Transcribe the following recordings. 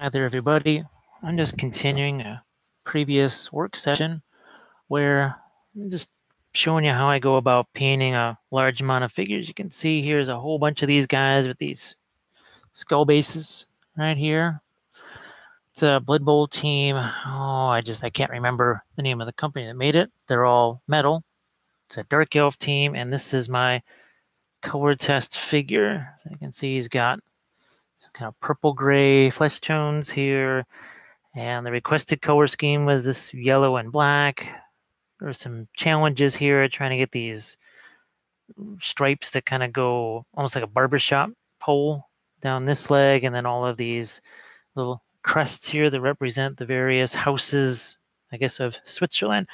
Hi there, everybody. I'm just continuing a previous work session where I'm just showing you how I go about painting a large amount of figures. You can see here's a whole bunch of these guys with these skull bases right here. It's a Blood Bowl team. Oh, I can't remember the name of the company that made it. They're all metal. It's a Dark Elf team, and this is my color test figure. So you can see he's got some kind of purple gray flesh tones here. And the requested color scheme was this yellow and black. There were some challenges here trying to get these stripes that kind of go almost like a barbershop pole down this leg, and then all of these little crests here that represent the various houses, I guess, of Switzerland.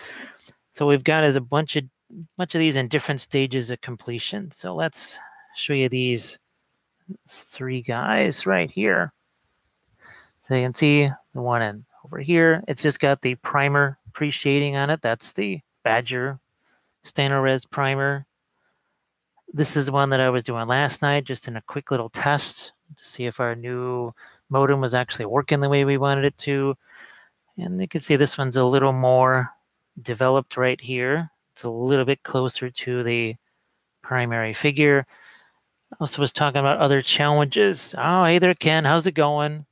So we've got is a bunch of these in different stages of completion. So let's show you these three guys right here. So you can see the one in over here. It's just got the primer pre-shading on it. That's the Badger Stano-Res primer. This is one that I was doing last night, just in a quick little test to see if our new modem was actually working the way we wanted it to. And you can see this one's a little more developed right here. It's a little bit closer to the primary figure. I also was talking about other challenges. Oh, hey there, Ken. How's it going?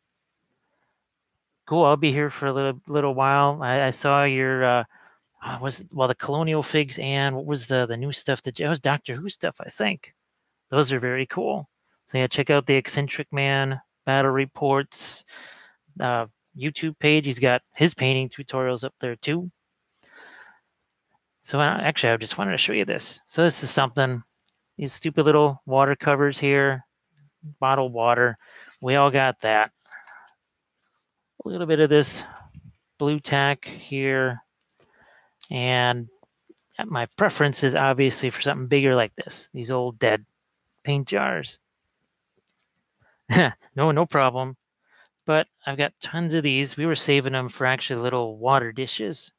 Cool. I'll be here for a little while. I saw your the Colonial figs, and what was the new stuff that it was Doctor Who stuff, I think. Those are very cool. So yeah, check out the Eccentric Man battle reports YouTube page. He's got his painting tutorials up there too. So actually, I just wanted to show you this. So this is something. These stupid little water covers here, bottled water. We all got that. A little bit of this blue tack here. And my preference is obviously for something bigger like this, these old dead paint jars. No problem. But I've got tons of these. We were saving them for actually little water dishes.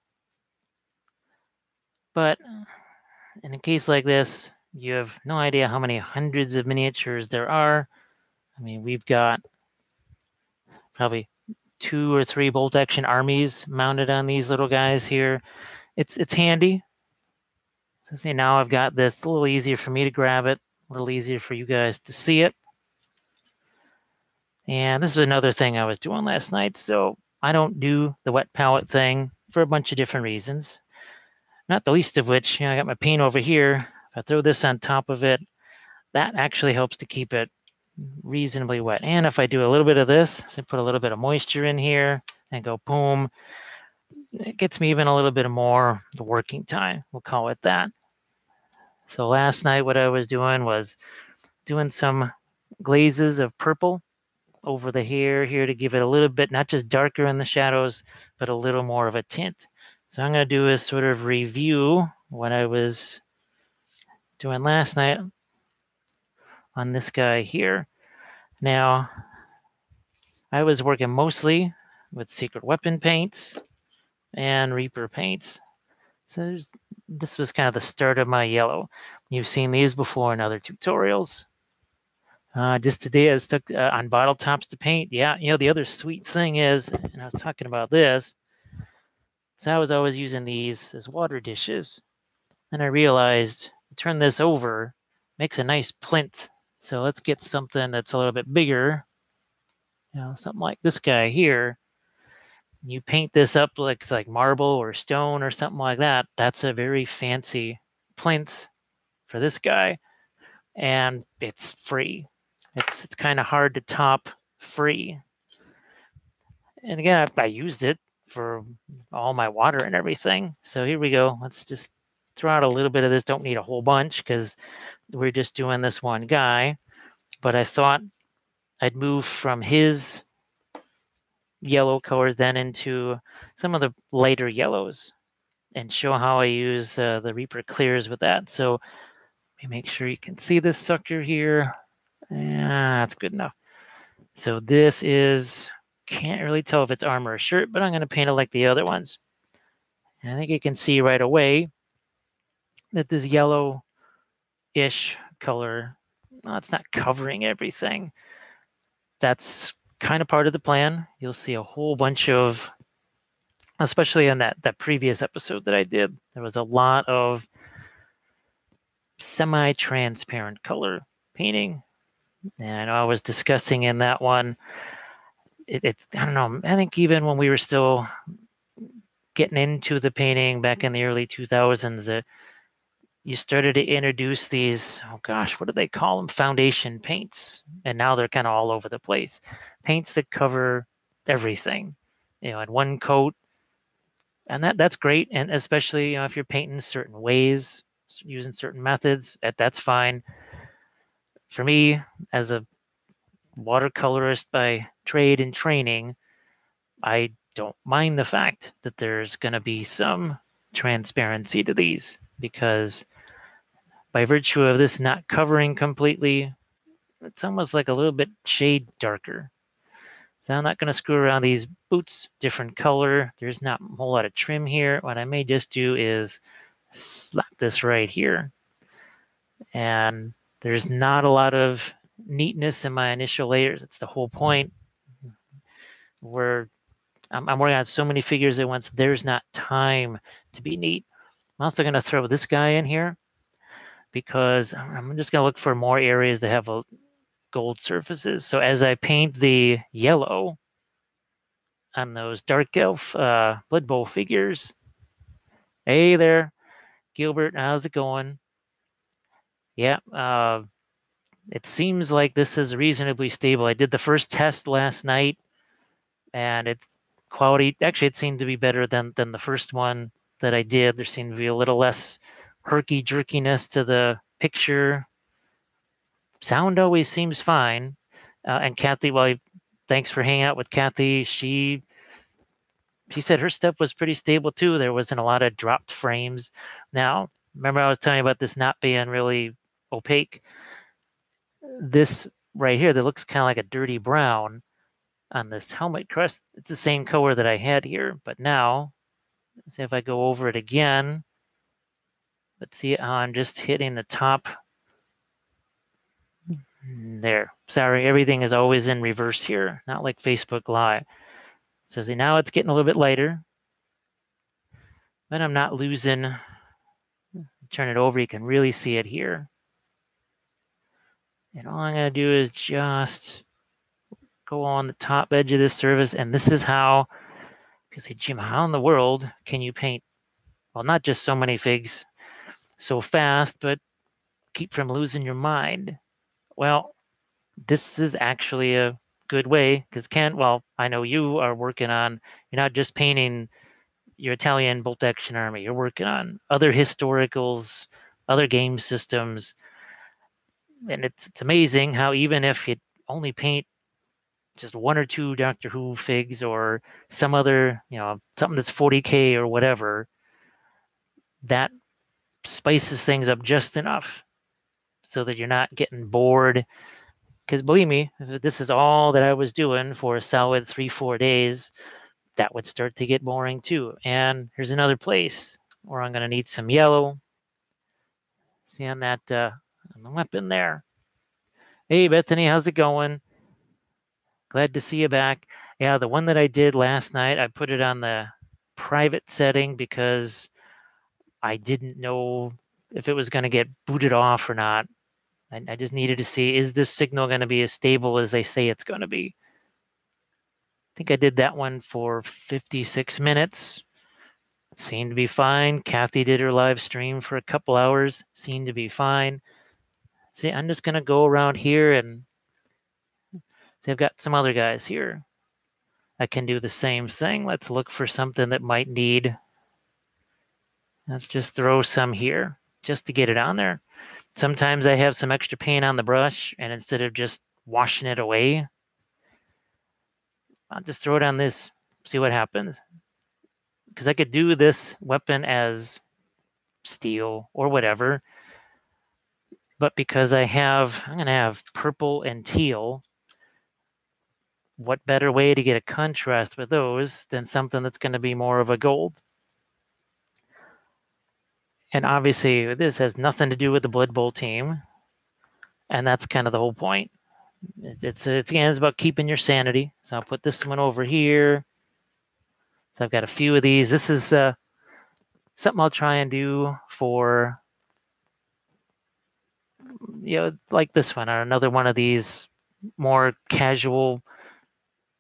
But in a case like this, you have no idea how many hundreds of miniatures there are. I mean, we've got probably 2 or 3 bolt action armies mounted on these little guys here. It's handy. So see, now I've got this a little easier for me to grab it, a little easier for you guys to see it. And this was another thing I was doing last night. So I don't do the wet palette thing for a bunch of different reasons. Not the least of which, I got my paint over here. If I throw this on top of it, that actually helps to keep it reasonably wet. And if I do a little bit of this, so put a little bit of moisture in here and go boom, it gets me even a little bit more the working time. We'll call it that. So last night, what I was doing was doing some glazes of purple over the hair here to give it a little bit, not just darker in the shadows, but a little more of a tint. So I'm going to do is sort of review what I was doing last night on this guy here. Now, I was working mostly with Secret Weapon paints and Reaper paints. So this was kind of the start of my yellow. You've seen these before in other tutorials. Just today I was stuck on bottle tops to paint. Yeah, the other sweet thing is, and I was talking about this, so I was always using these as water dishes. And I realized, turn this over, makes a nice plinth. So let's get something that's a little bit bigger. Something like this guy here. You paint this up like it's like marble or stone or something like that. That's a very fancy plinth for this guy. And it's free. It's kind of hard to top free. And again, I used it for all my water and everything. So here we go. Let's just throw out a little bit of this. Don't need a whole bunch because we're just doing this one guy. But I thought I'd move from his yellow colors then into some of the lighter yellows and show how I use the Reaper clears with that. So let me make sure you can see this sucker here. That's good enough. So this is, can't really tell if it's armor or shirt, but I'm going to paint it like the other ones. And I think you can see right away that this yellow-ish color, it's not covering everything. That's kind of part of the plan. You'll see a whole bunch of, especially in that previous episode that I did, there was a lot of semi-transparent color painting. And I know I was discussing in that one, it's, I don't know, I think even when we were still getting into the painting back in the early 2000s, you started to introduce these, oh gosh, what do they call them? Foundation paints. And now they're kind of all over the place. Paints that cover everything, in one coat. And that's great. And especially, if you're painting certain ways, using certain methods, that's fine. For me, as a watercolorist by trade and training, I don't mind the fact that there's going to be some transparency to these, because by virtue of this not covering completely, it's almost like a little bit shade darker. So I'm not going to screw around these boots, different color. There's not a whole lot of trim here. What I may just do is slap this right here. And there's not a lot of neatness in my initial layers. It's the whole point. Where I'm working on so many figures at once, there's not time to be neat. I'm also going to throw this guy in here, because I'm just going to look for more areas that have gold surfaces. So as I paint the yellow on those dark elf Blood Bowl figures, hey there, Gilbert, how's it going? Yeah, it seems like this is reasonably stable. I did the first test last night, and it's quality. Actually, it seemed to be better than the first one that I did. There seemed to be a little less herky jerkiness to the picture. Sound always seems fine. And Kathy, well, thanks for hanging out with Kathy. She said her stuff was pretty stable too. There wasn't a lot of dropped frames. Now, remember I was telling you about this not being really opaque. This right here that looks kind of like a dirty brown on this helmet crest, it's the same color that I had here. But now, let's see if I go over it again. Let's see how I'm just hitting the top. There. Sorry, everything is always in reverse here, not like Facebook Live. So see, now it's getting a little bit lighter, but I'm not losing. Turn it over, you can really see it here. And all I'm going to do is just go on the top edge of this surface. And this is how, you say, Jim, how in the world can you paint, well, not just so many figs so fast, but keep from losing your mind? Well, this is actually a good way, because well, I know you are working on, you're not just painting your Italian bolt action army, you're working on other historicals, other game systems. And it's amazing how even if you only paint just one or two Doctor Who figs or some other, something that's 40K or whatever, that spices things up just enough so that you're not getting bored. Because believe me, if this is all that I was doing for a solid 3-4 days, that would start to get boring too. And here's another place where I'm going to need some yellow. See on that on the weapon there. Hey, Bethany, how's it going? Glad to see you back. Yeah, the one that I did last night, I put it on the private setting because I didn't know if it was going to get booted off or not. I just needed to see, is this signal going to be as stable as they say it's going to be? I think I did that one for 56 minutes. Seemed to be fine. Kathy did her live stream for a couple hours. Seemed to be fine. See, I'm just going to go around here and see, I've got some other guys here. I can do the same thing. Let's look for something that might need. Let's just throw some here just to get it on there. Sometimes I have some extra paint on the brush, and instead of just washing it away, I'll just throw it on this, see what happens. Because I could do this weapon as steel or whatever, but because I'm going to have purple and teal, what better way to get a contrast with those than something that's going to be more of a gold? And obviously, this has nothing to do with the Blood Bowl team, and that's kind of the whole point. It's again, it's about keeping your sanity. So I'll put this one over here. So I've got a few of these. This is something I'll try and do for, like this one, or another one of these more casual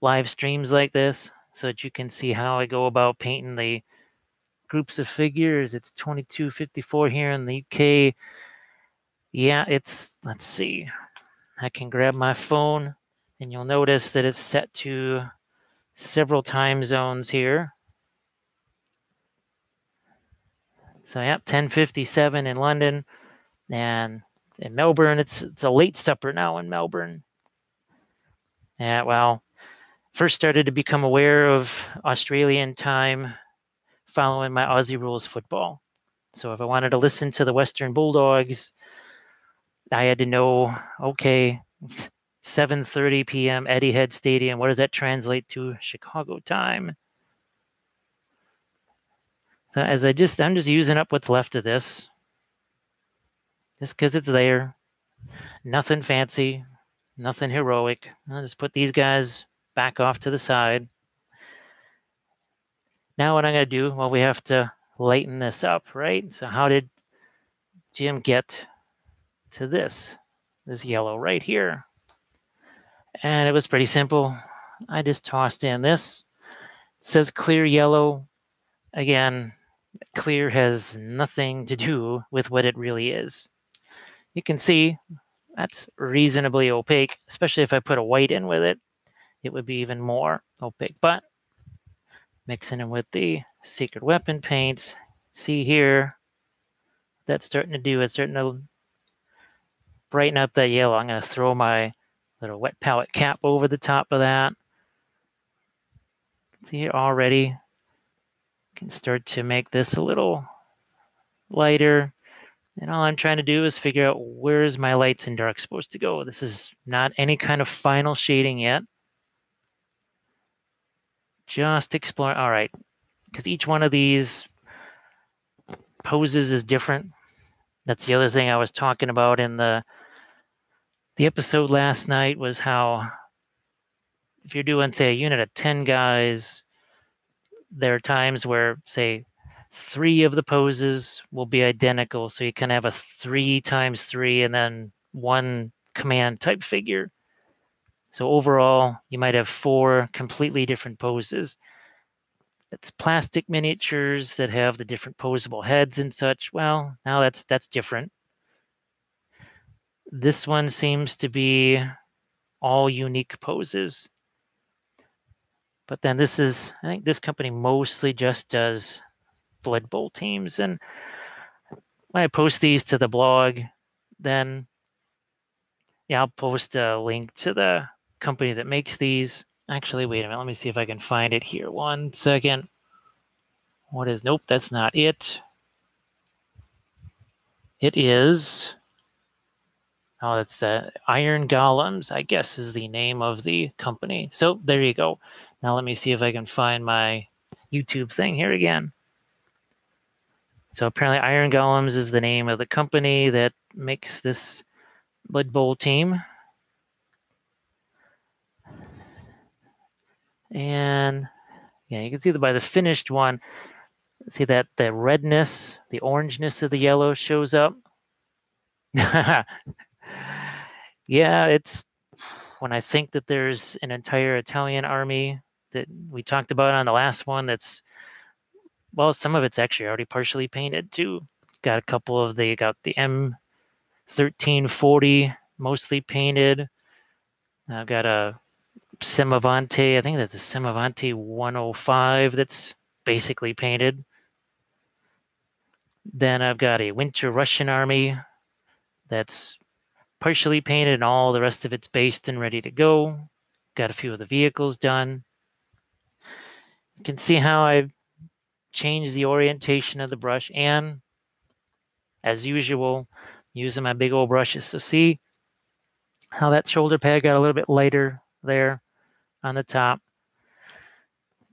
live streams like this, so that you can see how I go about painting the groups of figures. It's 2254 here in the UK. Yeah, let's see. I can grab my phone, and you'll notice that it's set to several time zones here. So, yeah, 10:57 in London, and in Melbourne, it's a late supper now in Melbourne. Yeah, well, first started to become aware of Australian time following my Aussie rules football. So if I wanted to listen to the Western Bulldogs, I had to know, okay, 7:30 p.m. Etihad Stadium. What does that translate to Chicago time? So I'm just using up what's left of this, just because it's there. Nothing fancy, nothing heroic. I'll just put these guys back off to the side. Now what I'm going to do, well, we have to lighten this up, right? So how did Jim get to this yellow right here? And it was pretty simple. I just tossed in this. It says clear yellow. Again, clear has nothing to do with what it really is. You can see that's reasonably opaque, especially if I put a white in with it. It would be even more opaque. But mixing it with the secret weapon paints, see here, that's starting to do, it's starting to brighten up that yellow. I'm going to throw my little wet palette cap over the top of that. See here already, can start to make this a little lighter. And all I'm trying to do is figure out where's my lights and darks supposed to go. This is not any kind of final shading yet. Just explore. All right, because each one of these poses is different. That's the other thing I was talking about in the episode last night, was how if you're doing, say, a unit of 10 guys, there are times where, say, 3 of the poses will be identical. So you can have a 3x3 and then 1 command type figure. So overall, you might have 4 completely different poses. That's plastic miniatures that have the different posable heads and such. Well, now that's different. This one seems to be all unique poses. But then I think this company mostly just does Blood Bowl teams. And when I post these to the blog, then I'll post a link to the company that makes these. Actually, wait a minute. Let me see if I can find it here. 1 second. Nope, that's not it. It is, that's the Iron Golems, I guess, is the name of the company. So there you go. Now let me see if I can find my YouTube thing here again. So apparently Iron Golems is the name of the company that makes this Blood Bowl team. And yeah, you can see that by the finished one, see that the redness, the orangeness of the yellow shows up. Yeah, it's when I think that there's an entire Italian army that we talked about on the last one that's, well, some of it's actually already partially painted too. Got the M1340 mostly painted. I've got a Semavante, I think that's a Semavante 105 that's basically painted. Then I've got a Winter Russian army that's partially painted, and all the rest of it's based and ready to go. Got a few of the vehicles done. You can see how I've changed the orientation of the brush, and as usual, using my big old brushes. So see how that shoulder pad got a little bit lighter there on the top.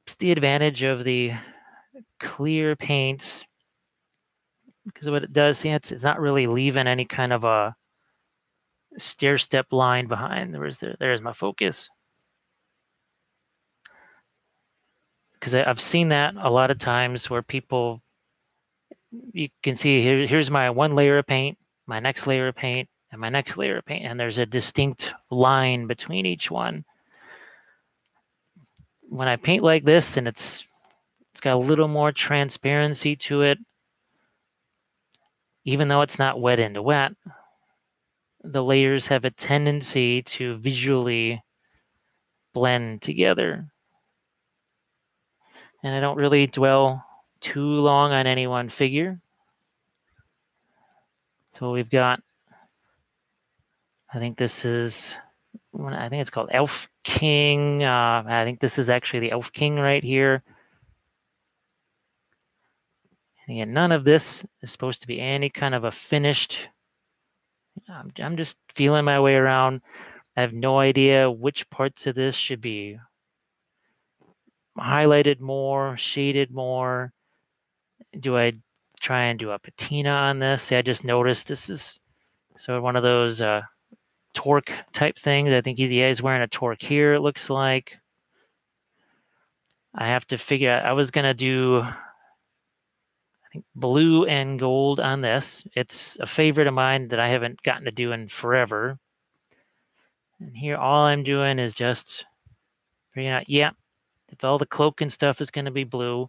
It's the advantage of the clear paints, because what it does, see, it's not really leaving any kind of a stair step line behind. There's my focus. Because I've seen that a lot of times where people, you can see here's my one layer of paint, my next layer of paint, and my next layer of paint, and there's a distinct line between each one. When I paint like this and it's got a little more transparency to it, even though it's not wet into wet, the layers have a tendency to visually blend together. And I don't really dwell too long on any one figure. So we've got, I think this is, I think it's called Elf King. I think this is actually the Elf King right here. And again, none of this is supposed to be any kind of a finished. I'm just feeling my way around. I have no idea which parts of this should be highlighted more, shaded more. Do I try and do a patina on this? See, I just noticed this is sort of one of those torque type things. I think he's wearing a torque here, it looks like. I have to figure out, I was going to do, I think, blue and gold on this. It's a favorite of mine that I haven't gotten to do in forever. And here, all I'm doing is just figuring out, yeah, if all the cloak and stuff is going to be blue,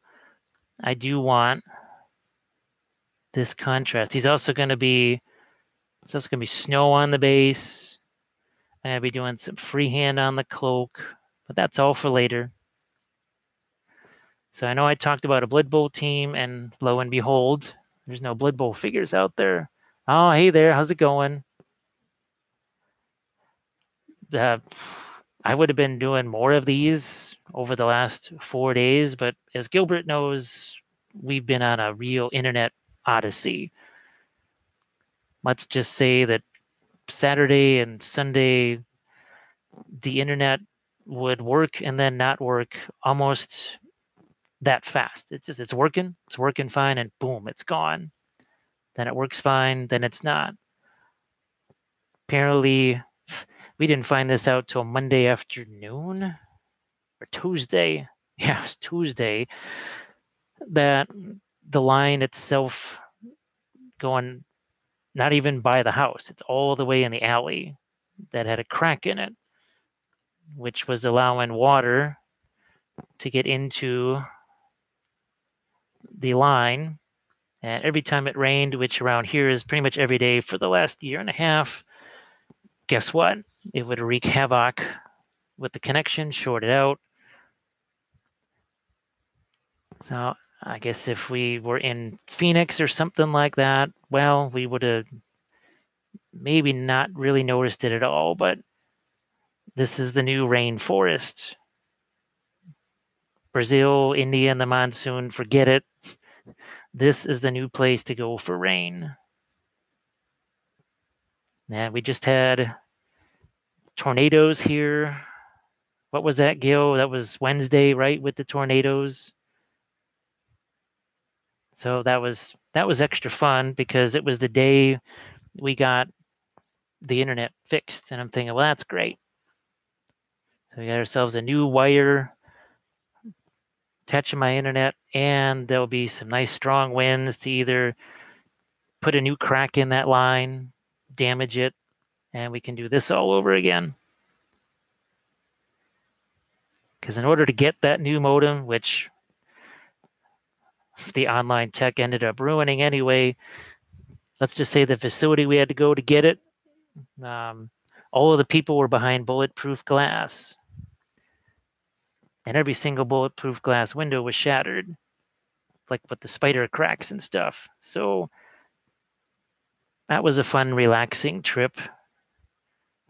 I do want this contrast. There's also going to be snow on the base. I'm going to be doing some freehand on the cloak, but that's all for later. So I know I talked about a Blood Bowl team, and lo and behold, there's no Blood Bowl figures out there. Oh, hey there, how's it going? I would have been doing more of these over the last 4 days, but as Gilbert knows, we've been on a real internet odyssey. Let's just say that Saturday and Sunday, the internet would work and then not work almost that fast. It's working fine, and boom, it's gone. Then it works fine, then it's not. Apparently, we didn't find this out till Monday afternoon or Tuesday. Yeah, it was Tuesday, that the line itself going not even by the house, it's all the way in the alley, that had a crack in it, which was allowing water to get into the line. And every time it rained, which around here is pretty much every day for the last year and a half, guess what? It would wreak havoc with the connection, short it out. So I guess if we were in Phoenix or something like that, well, we would have maybe not really noticed it at all, but this is the new rainforest. Brazil, India, and the monsoon, forget it. This is the new place to go for rain. Yeah, we just had tornadoes here. What was that, Gil? That was Wednesday, right, with the tornadoes? So that was extra fun because it was the day we got the internet fixed, and I'm thinking, well, that's great. So we got ourselves a new wire attaching my internet, and there'll be some nice strong winds to either put a new crack in that line, damage it, and we can do this all over again. Because in order to get that new modem, which the online tech ended up ruining anyway, let's just say the facility we had to go to get it, all of the people were behind bulletproof glass. And every single bulletproof glass window was shattered, like with the spider cracks and stuff. So that was a fun, relaxing trip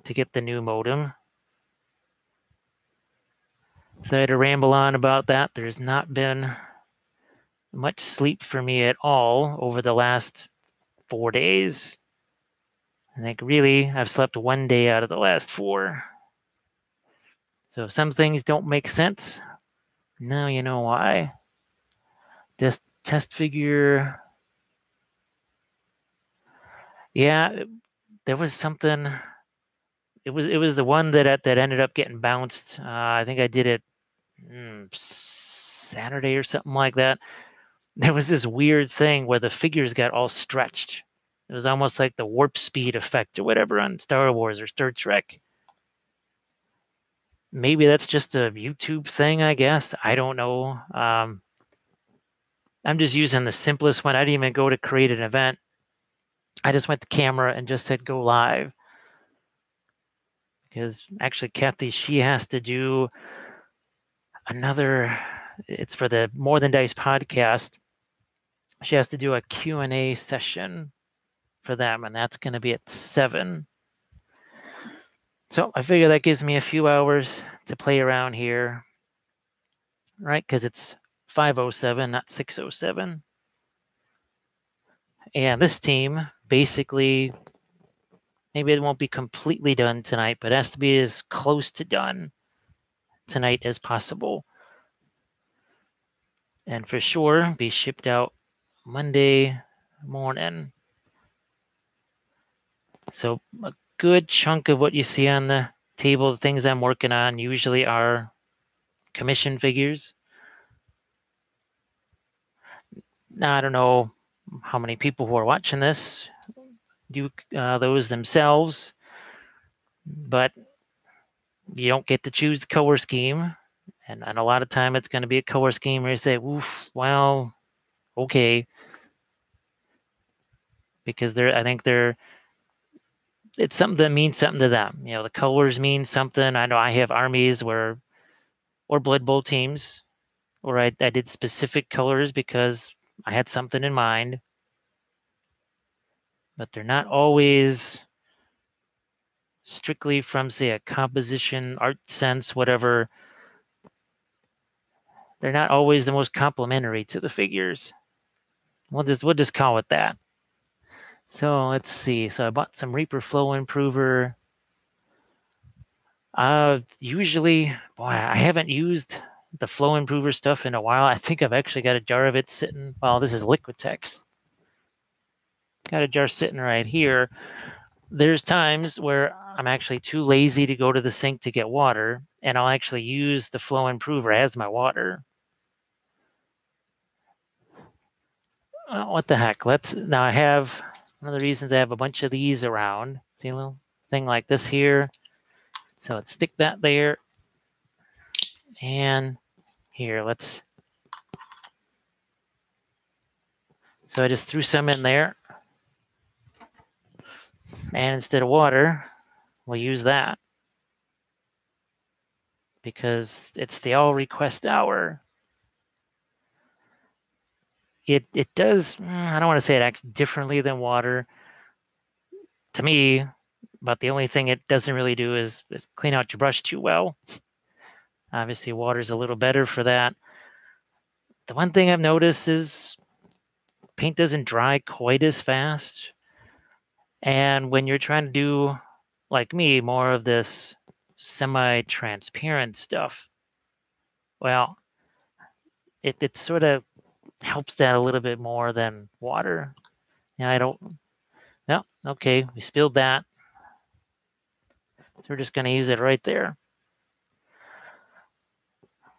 to get the new modem. So I had to ramble on about that. There's not been much sleep for me at all over the last 4 days. I think really I've slept 1 day out of the last 4. So if some things don't make sense, now you know why. This test figure, yeah, there was something. It was the one that ended up getting bounced. I think I did it Saturday or something like that. There was this weird thing where the figures got all stretched. It was almost like the warp speed effect or whatever on Star Wars or Star Trek. Maybe that's just a YouTube thing, I guess. I don't know. I'm just using the simplest one. I didn't even go to create an event. I just went to camera and just said go live. Because actually, Kathy, she has to do another, it's for the More Than Dice podcast. She has to do a Q&A session for them, and that's going to be at 7. So I figure that gives me a few hours to play around here, right? Because it's 5:07, not 6:07. And this team, basically, maybe it won't be completely done tonight, but it has to be as close to done tonight as possible. And for sure, be shipped out Monday morning. So a good chunk of what you see on the table, the things I'm working on, usually are commission figures. Now, I don't know how many people who are watching this do those themselves, but you don't get to choose the color scheme. And a lot of time it's going to be a color scheme where you say, oof, well, okay. Because I think it's something that means something to them. You know, the colors mean something. I know I have armies or Blood Bowl teams where I did specific colors because I had something in mind. But they're not always strictly from, say, a composition, art sense, whatever. They're not always the most complementary to the figures. We'll just call it that. So let's see. So I bought some Reaper Flow Improver. Usually, boy, I haven't used the Flow Improver stuff in a while. I think I've actually got a jar of it sitting. Well, this is Liquitex. Got a jar sitting right here. There's times where I'm actually too lazy to go to the sink to get water, and I'll actually use the Flow Improver as my water. What the heck? Now I have, one of the reasons I have a bunch of these around. See a little thing like this here. So let's stick that there. And here, so I just threw some in there. And instead of water, we'll use that. Because it's the all request hour. It does, I don't want to say it acts differently than water. To me, but the only thing it doesn't really do is clean out your brush too well. Obviously, water's a little better for that. The one thing I've noticed is paint doesn't dry quite as fast. And when you're trying to do, like me, more of this semi-transparent stuff, well, it sort of helps that a little bit more than water. Yeah, I don't, no, okay, we spilled that. So we're just going to use it right there.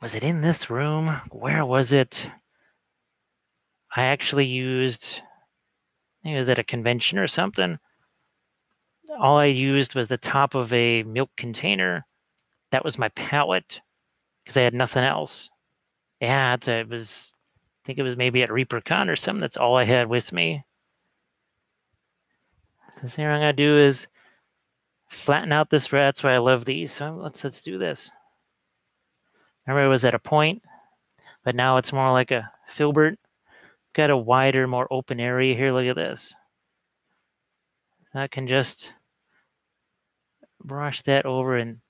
Was it in this room? Where was it? I actually used, I think it was at a convention or something. All I used was the top of a milk container. That was my palette because I had nothing else. Yeah, it was, I think it was maybe at ReaperCon or something. That's all I had with me. So here I'm going to do is flatten out this red. That's why I love these. So let's do this. Remember, it was at a point, but now it's more like a filbert. Got a wider, more open area here. Look at this. I can just brush that over and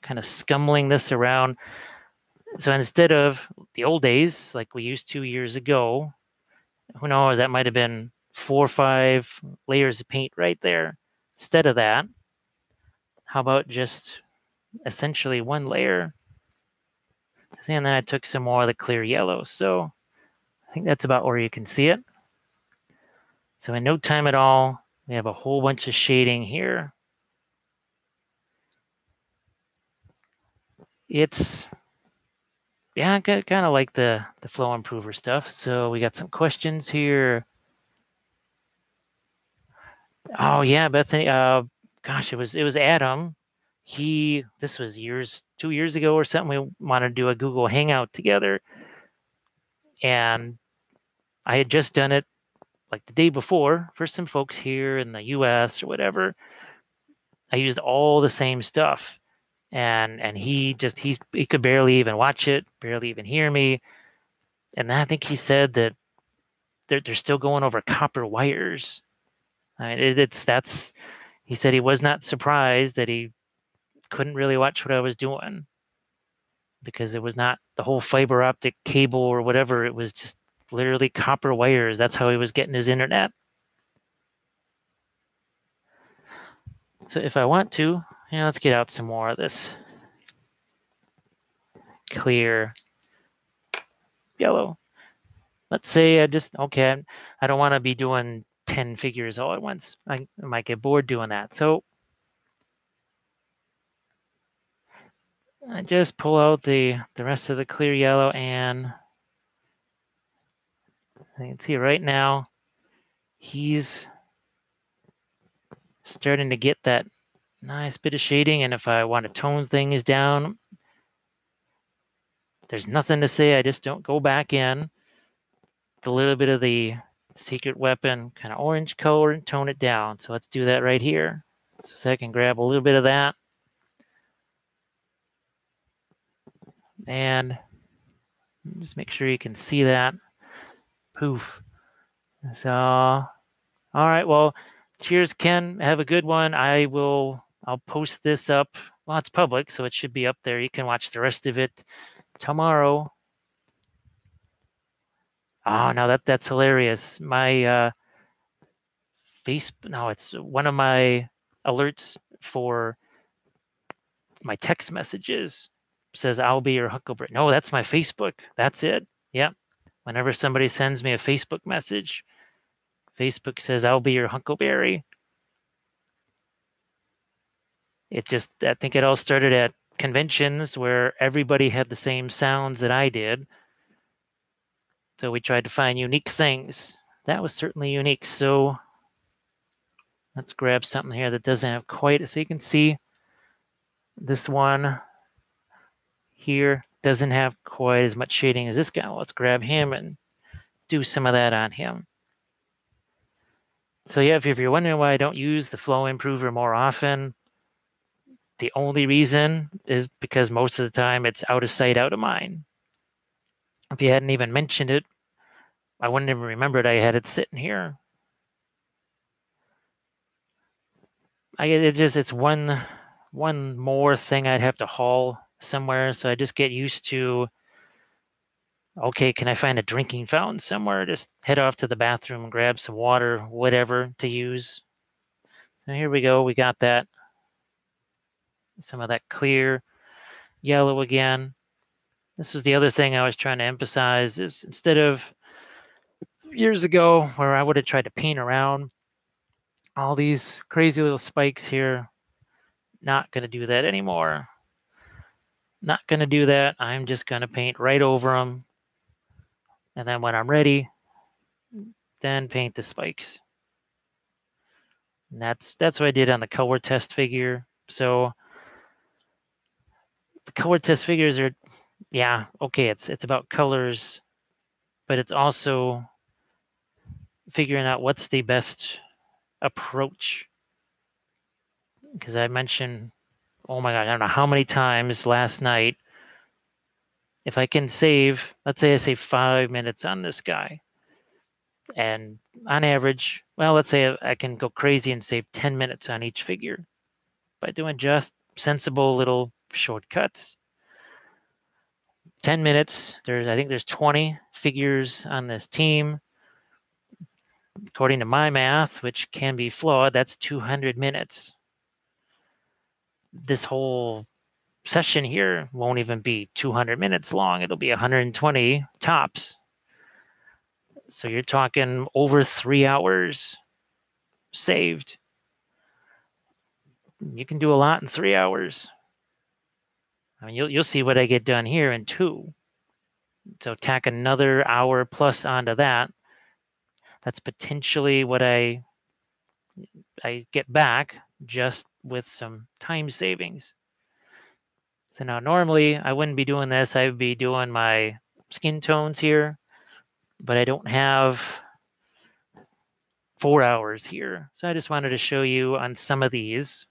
kind of scumbling this around. So instead of the old days, like we used 2 years ago, who knows, that might have been 4 or 5 layers of paint right there. Instead of that, how about just essentially 1 layer? And then I took some more of the clear yellow. So I think that's about where you can see it. So in no time at all, we have a whole bunch of shading here. it's, yeah, kind of like the flow improver stuff. So we got some questions here. Oh yeah, Bethany. Gosh, it was Adam. This was 2 years ago or something. We wanted to do a Google Hangout together, and I had just done it like the day before for some folks here in the U.S. or whatever. I used all the same stuff, and he could barely even watch it, barely even hear me, and I think he said that they're still going over copper wires. It's that's He said he was not surprised that he couldn't really watch what I was doing because it was not the whole fiber optic cable or whatever. It was just literally copper wires. That's how he was getting his internet. So if I want to, let's get out some more of this clear yellow. Let's say I don't want to be doing 10 figures all at once. I might get bored doing that. So I just pull out the rest of the clear yellow, and you can see right now he's starting to get that nice bit of shading. And if I want to tone things down, there's nothing to say. I just don't go back in with a little bit of the secret weapon kind of orange color and tone it down. So let's do that right here. So I can grab a little bit of that. And just make sure you can see that. Poof. So, all right. Well, cheers, Ken. Have a good one. I'll post this up. Well, it's public, so it should be up there. You can watch the rest of it tomorrow. Oh, no, that's hilarious. My it's one of my alerts for my text messages says I'll be your Huckleberry. No, that's my Facebook. That's it. Yep. Whenever somebody sends me a Facebook message, Facebook says I'll be your Huckleberry. I think it all started at conventions where everybody had the same sounds that I did. So we tried to find unique things. That was certainly unique. So let's grab something here that doesn't have quite, so you can see this one here doesn't have quite as much shading as this guy. Let's grab him and do some of that on him. So yeah, if you're wondering why I don't use the flow improver more often, the only reason is because most of the time it's out of sight, out of mind. If you hadn't even mentioned it, I wouldn't even remembered I had it sitting here. It's one more thing I'd have to haul somewhere. So I just get used to, okay, can I find a drinking fountain somewhere? Just head off to the bathroom and grab some water, whatever to use. So here we go. We got that. Some of that clear yellow again. This is the other thing I was trying to emphasize is instead of years ago where I would have tried to paint around all these crazy little spikes here, not going to do that anymore. Not going to do that. I'm just going to paint right over them. And then when I'm ready, then paint the spikes. And that's what I did on the color test figure. So the color test figures are, yeah, okay, it's about colors, but it's also figuring out what's the best approach. Because I mentioned, oh my God, I don't know how many times last night, if I can save, let's say I save 5 minutes on this guy, and on average, well, let's say I can go crazy and save 10 minutes on each figure by doing just sensible little shortcuts. 10 minutes, I think there's 20 figures on this team. According to my math, which can be flawed, that's 200 minutes. This whole session here won't even be 200 minutes long. It'll be 120 tops. So you're talking over 3 hours saved. You can do a lot in 3 hours. I mean, you'll see what I get done here in 2. So tack another hour plus onto that. That's potentially what I get back just with some time savings. So now normally I wouldn't be doing this. I would be doing my skin tones here, but I don't have 4 hours here. So I just wanted to show you on some of these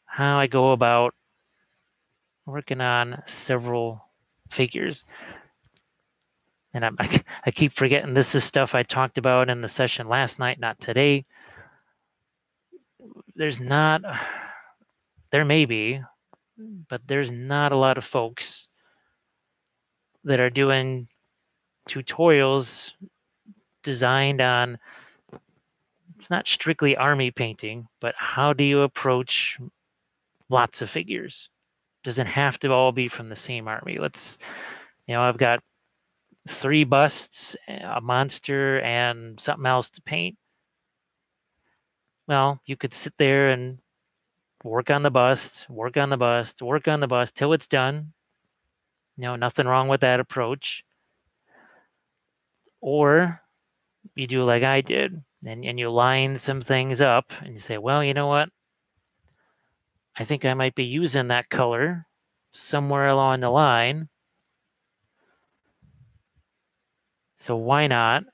how I go about working on several figures. And I keep forgetting this is stuff I talked about in the session last night, not today. There may be, but there's not a lot of folks that are doing tutorials designed on, it's not strictly army painting, but how do you approach lots of figures? Doesn't have to all be from the same army. I've got 3 busts, a monster, and something else to paint. Well, you could sit there and work on the bust, work on the bust, work on the bust till it's done. Nothing wrong with that approach. Or you do like I did, and you line some things up and you say, well, you know what? I think I might be using that color somewhere along the line. So why not?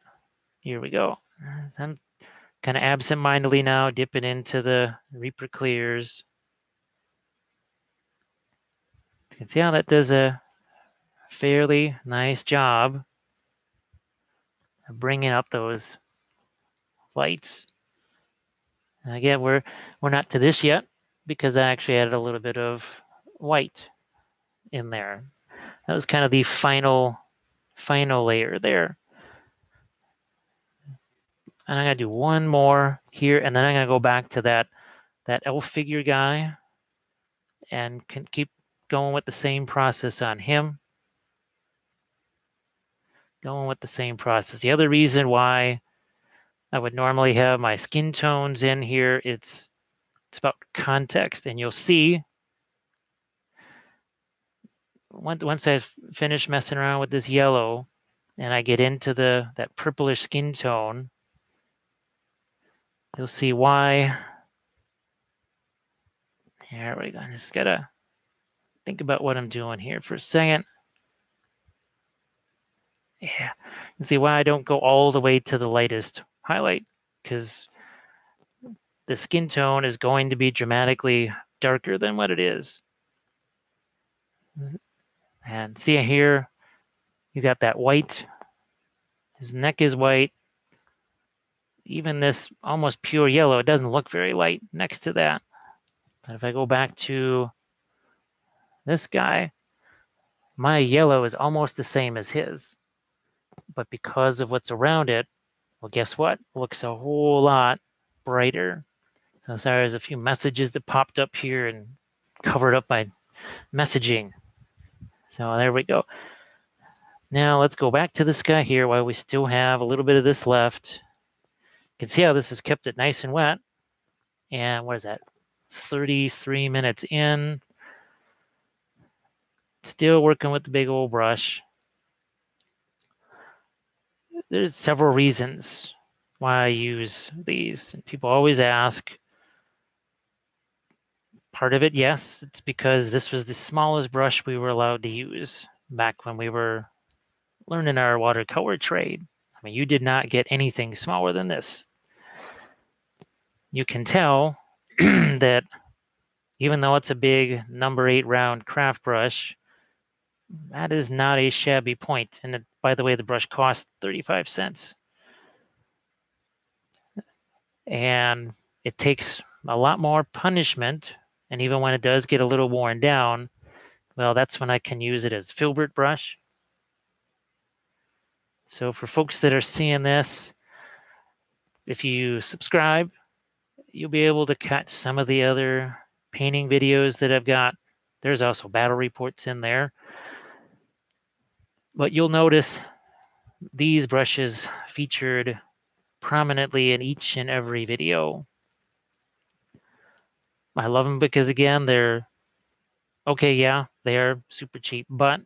Here we go. I'm kind of absent-mindedly now dipping into the Reaper Clears. You can see how that does a fairly nice job of bringing up those lights. And again, we're not to this yet because I actually added a little bit of white in there. That was kind of the final layer there. And I'm going to do one more here, and then I'm going to go back to that elf figure guy and can keep going with the same process on him. Going with the same process. The other reason why I would normally have my skin tones in here, it's about context. And you'll see once I've finished messing around with this yellow and I get into that purplish skin tone, you'll see why. There we go. I just gotta think about what I'm doing here for a second. Yeah, you see why I don't go all the way to the lightest highlight, because the skin tone is going to be dramatically darker than what it is. And see here, you got that white. His neck is white. Even this almost pure yellow, it doesn't look very light next to that. But if I go back to this guy, my yellow is almost the same as his. But because of what's around it, well, guess what? It looks a whole lot brighter. So sorry, there's a few messages that popped up here and covered up my messaging. So there we go. Now let's go back to this guy here while we still have a little bit of this left. You can see how this has kept it nice and wet. And what is that? 33 minutes in. Still working with the big old brush. There's several reasons why I use these. And people always ask. Part of it, yes, it's because this was the smallest brush we were allowed to use back when we were learning our watercolor trade. I mean, you did not get anything smaller than this. You can tell that even though it's a big number 8 round craft brush, that is not a shabby point. And by the way, the brush cost 35 cents. And it takes a lot more punishment. And even when it does get a little worn down, well, that's when I can use it as filbert brush. So for folks that are seeing this, if you subscribe, you'll be able to catch some of the other painting videos that I've got. There's also battle reports in there. But you'll notice these brushes featured prominently in each and every video. I love them because, again, they're okay. Yeah, they are super cheap, but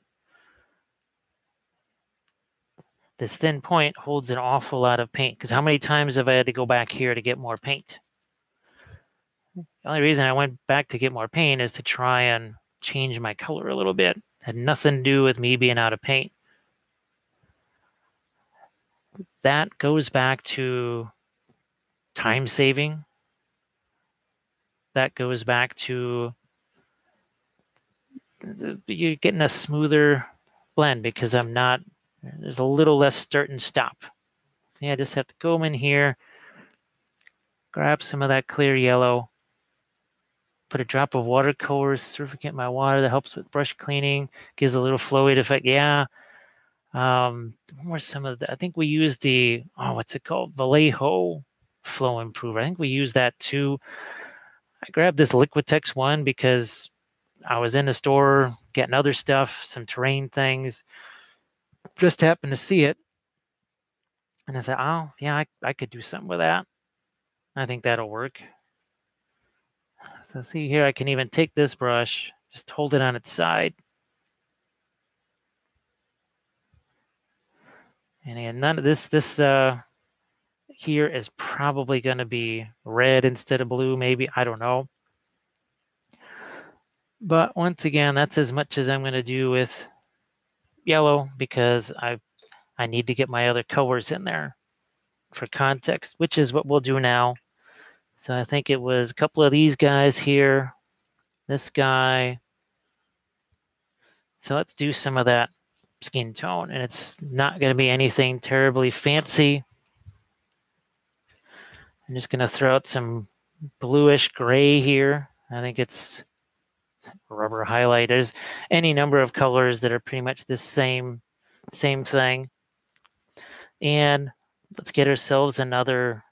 this thin point holds an awful lot of paint. Because how many times have I had to go back here to get more paint? The only reason I went back to get more paint is to try and change my color a little bit. It had nothing to do with me being out of paint. That goes back to time saving. That goes back to you're getting a smoother blend because there's a little less start and stop. So yeah, I just have to go in here, grab some of that clear yellow, put a drop of watercolor surfactant in my water that helps with brush cleaning, gives a little flowy effect. Yeah. What were some of the, I think we used the, what's it called? Vallejo flow improver. I think we used that too. I grabbed this Liquitex one because I was in the store getting other stuff, some terrain things, just happened to see it. And I said, oh, yeah, I could do something with that. I think that'll work. So see here, I can even take this brush, just hold it on its side. And again, none of this here is probably going to be red instead of blue, maybe. I don't know. But once again, that's as much as I'm going to do with yellow because I need to get my other colors in there for context, which is what we'll do now. So I think it was a couple of these guys here, this guy. So let's do some of that skin tone, and it's not going to be anything terribly fancy. I'm just going to throw out some bluish gray here. I think it's rubber highlight. There's any number of colors that are pretty much the same thing. And let's get ourselves another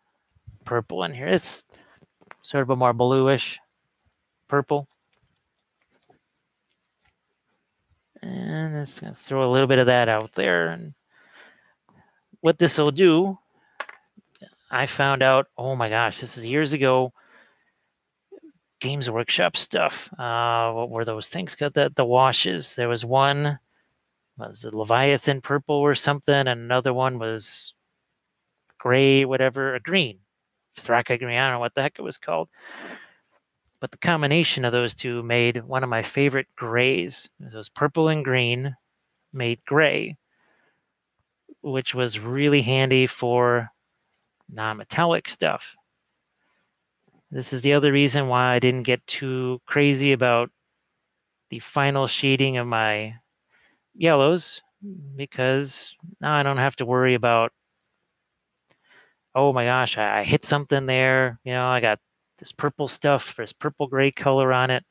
purple in here. It's sort of a more bluish purple. And just going to throw a little bit of that out there. And what this will do, I found out, oh my gosh, this is years ago, Games Workshop stuff. What were those things called? The washes. There was one, was it Leviathan purple or something, and another one was gray, whatever, a green. Thraka green, I don't know what the heck it was called. But the combination of those two made one of my favorite grays. It was purple and green made gray, which was really handy for non-metallic stuff. This is the other reason why I didn't get too crazy about the final shading of my yellows, because now I don't have to worry about, oh my gosh, I hit something there. You know, I got this purple stuff, this purple gray color on it.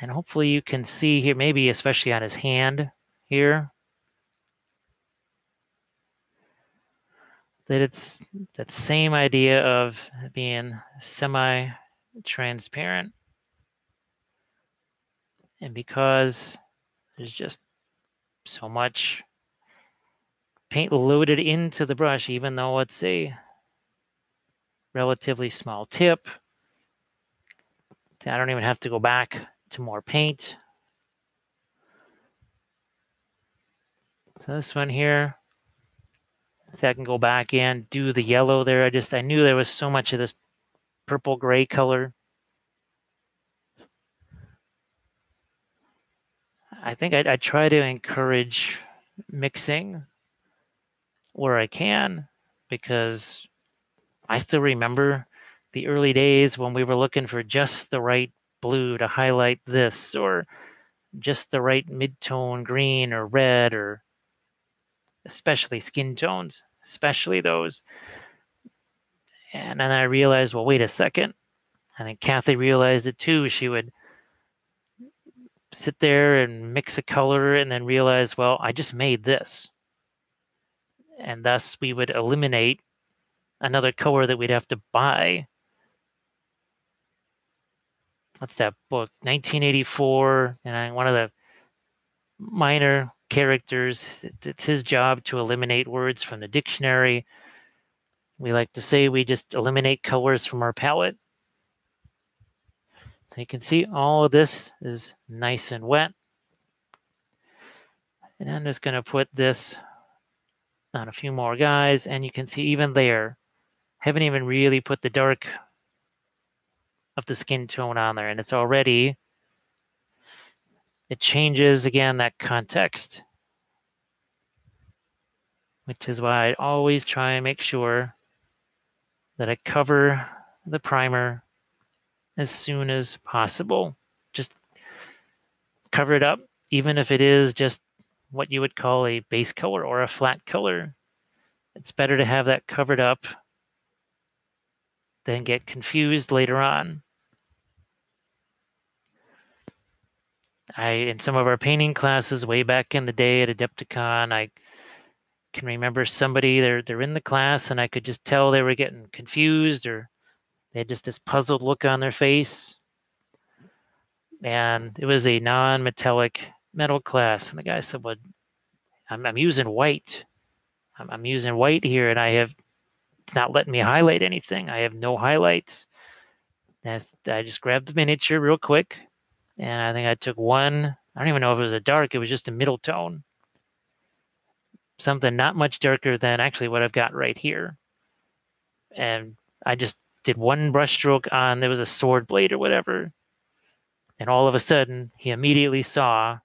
And hopefully you can see here, maybe especially on his hand here, that it's that same idea of being semi-transparent. And because there's just so much paint loaded into the brush, even though it's a relatively small tip, I don't even have to go back to more paint. So this one here, so I can go back in, do the yellow there. I knew there was so much of this purple gray color. I think I try to encourage mixing where I can, because I still remember the early days when we were looking for just the right blue to highlight this, or just the right mid-tone green or red, or especially skin tones, especially those. And then I realized, well, wait a second. I think Kathy realized it too. She would sit there and mix a color and then realize, well, I just made this. And thus we would eliminate another color that we'd have to buy. What's that book? 1984. And one of the minor characters, it's his job to eliminate words from the dictionary. We like to say we just eliminate colors from our palette. So you can see all of this is nice and wet. And I'm just going to put this on a few more guys, and you can see even there, haven't even really put the dark of the skin tone on there, and it's already, it changes again that context, which is why I always try and make sure that I cover the primer as soon as possible. Just cover it up, even if it is just what you would call a base color or a flat color. It's better to have that covered up than get confused later on. In some of our painting classes way back in the day at Adepticon, I can remember somebody, they're in the class, and I could just tell they were getting confused, or they had just this puzzled look on their face. And it was a non-metallic metal class, and the guy said, "Well, I'm using white. I'm using white here, and it's not letting me highlight anything. I have no highlights." I just grabbed the miniature real quick, and I think I took one. I don't even know if it was a dark. It was just a middle tone, something not much darker than actually what I've got right here. And I just did one brush stroke on, there was a sword blade or whatever, and all of a sudden he immediately saw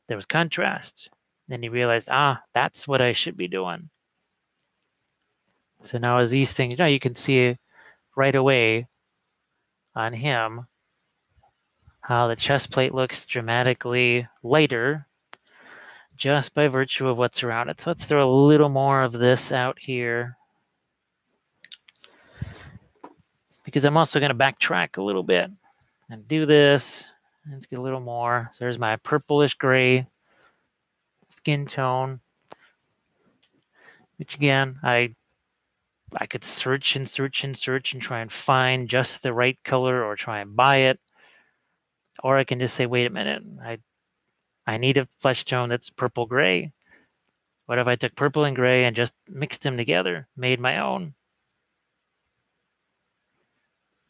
there was contrast. Then he realized, that's what I should be doing. So now as these things, you can see right away on him how the chest plate looks dramatically lighter just by virtue of what's around it. So let's throw a little more of this out here, because I'm also going to backtrack a little bit and do this. Let's get a little more. So there's my purplish gray skin tone, which again, I could search and search and search and try and find just the right color or try and buy it. Or I can just say, wait a minute, I need a flesh tone that's purple gray. What if I took purple and gray and just mixed them together, made my own?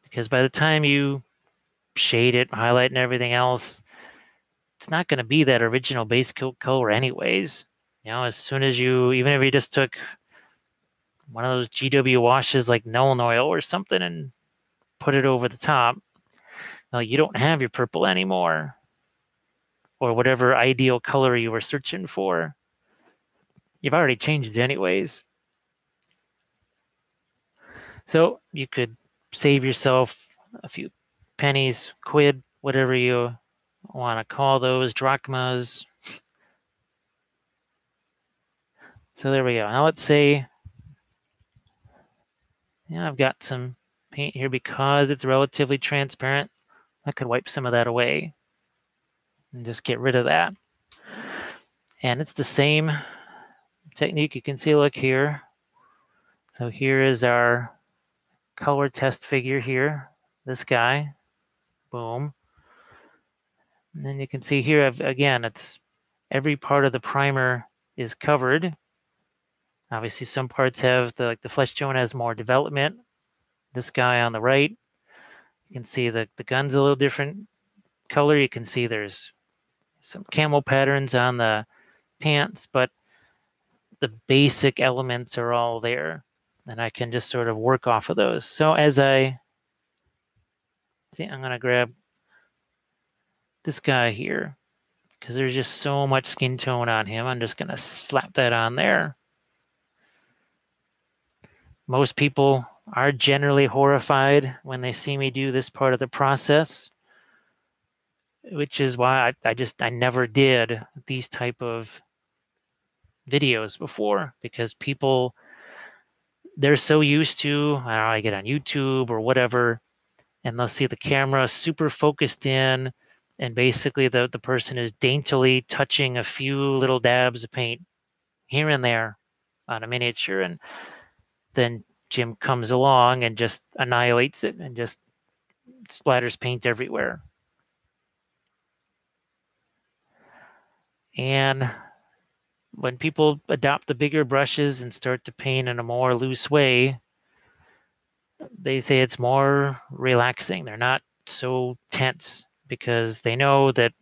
Because by the time you shade it, highlight, and everything else, it's not going to be that original base coat color anyways. As soon as even if you just took one of those GW washes like Null Oil or something and put it over the top, you don't have your purple anymore, or whatever ideal color you were searching for. You've already changed it anyways. So you could save yourself a few pennies, quid, whatever you want to call those, drachmas. So there we go. Now let's say, I've got some paint here because it's relatively transparent. I could wipe some of that away and just get rid of that. And it's the same technique. You can see, look here. So here is our color test figure here. This guy. Boom. And then you can see here, again, it's every part of the primer is covered. Obviously, some parts have, the flesh tone has more development. This guy on the right, you can see the gun's a little different color. You can see there's some camel patterns on the pants, but the basic elements are all there. And I can just sort of work off of those. So as I'm going to grab this guy here, because there's just so much skin tone on him. I'm just going to slap that on there. Most people are generally horrified when they see me do this part of the process, which is why I never did these type of videos before, because people, they're so used to, I get on YouTube or whatever, and they'll see the camera super focused in, and basically the person is daintily touching a few little dabs of paint here and there on a miniature, and then Jim comes along and just annihilates it and just splatters paint everywhere. And when people adopt the bigger brushes and start to paint in a more loose way, they say it's more relaxing. They're not so tense because they know that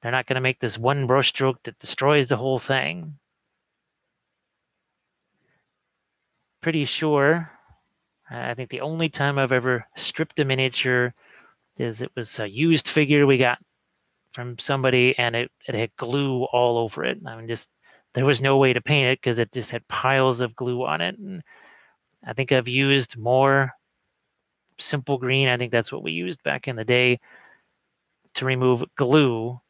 they're not going to make this one brush stroke that destroys the whole thing. Pretty sure, I think the only time I've ever stripped a miniature is it was a used figure we got from somebody, and it had glue all over it. I mean, just there was no way to paint it because it just had piles of glue on it. And I think I've used more simple green. I think that's what we used back in the day to remove glue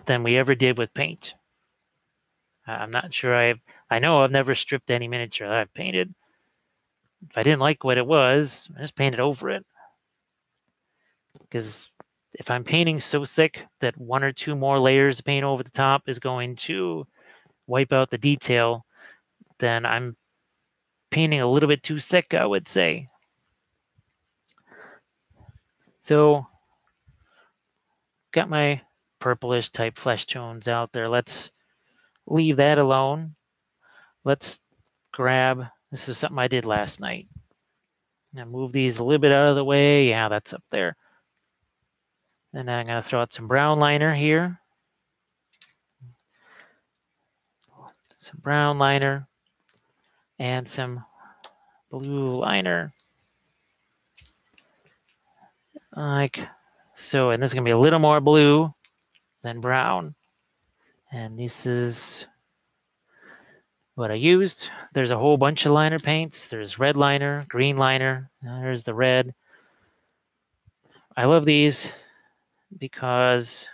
than we ever did with paint. I'm not sure I know I've never stripped any miniature that I've painted. If I didn't like what it was, I just painted over it. Because if I'm painting so thick that one or two more layers of paint over the top is going to wipe out the detail, then I'm painting a little bit too thick, I would say. So, got my purplish type flesh tones out there. Let's leave that alone. Let's grab, this is something I did last night. Now move these a little bit out of the way. Yeah, that's up there. And I'm going to throw out some brown liner here. Some brown liner and some blue liner. Like so. And this is going to be a little more blue than brown. And this is what I used. There's a whole bunch of liner paints. There's red liner, green liner. There's the red. I love these because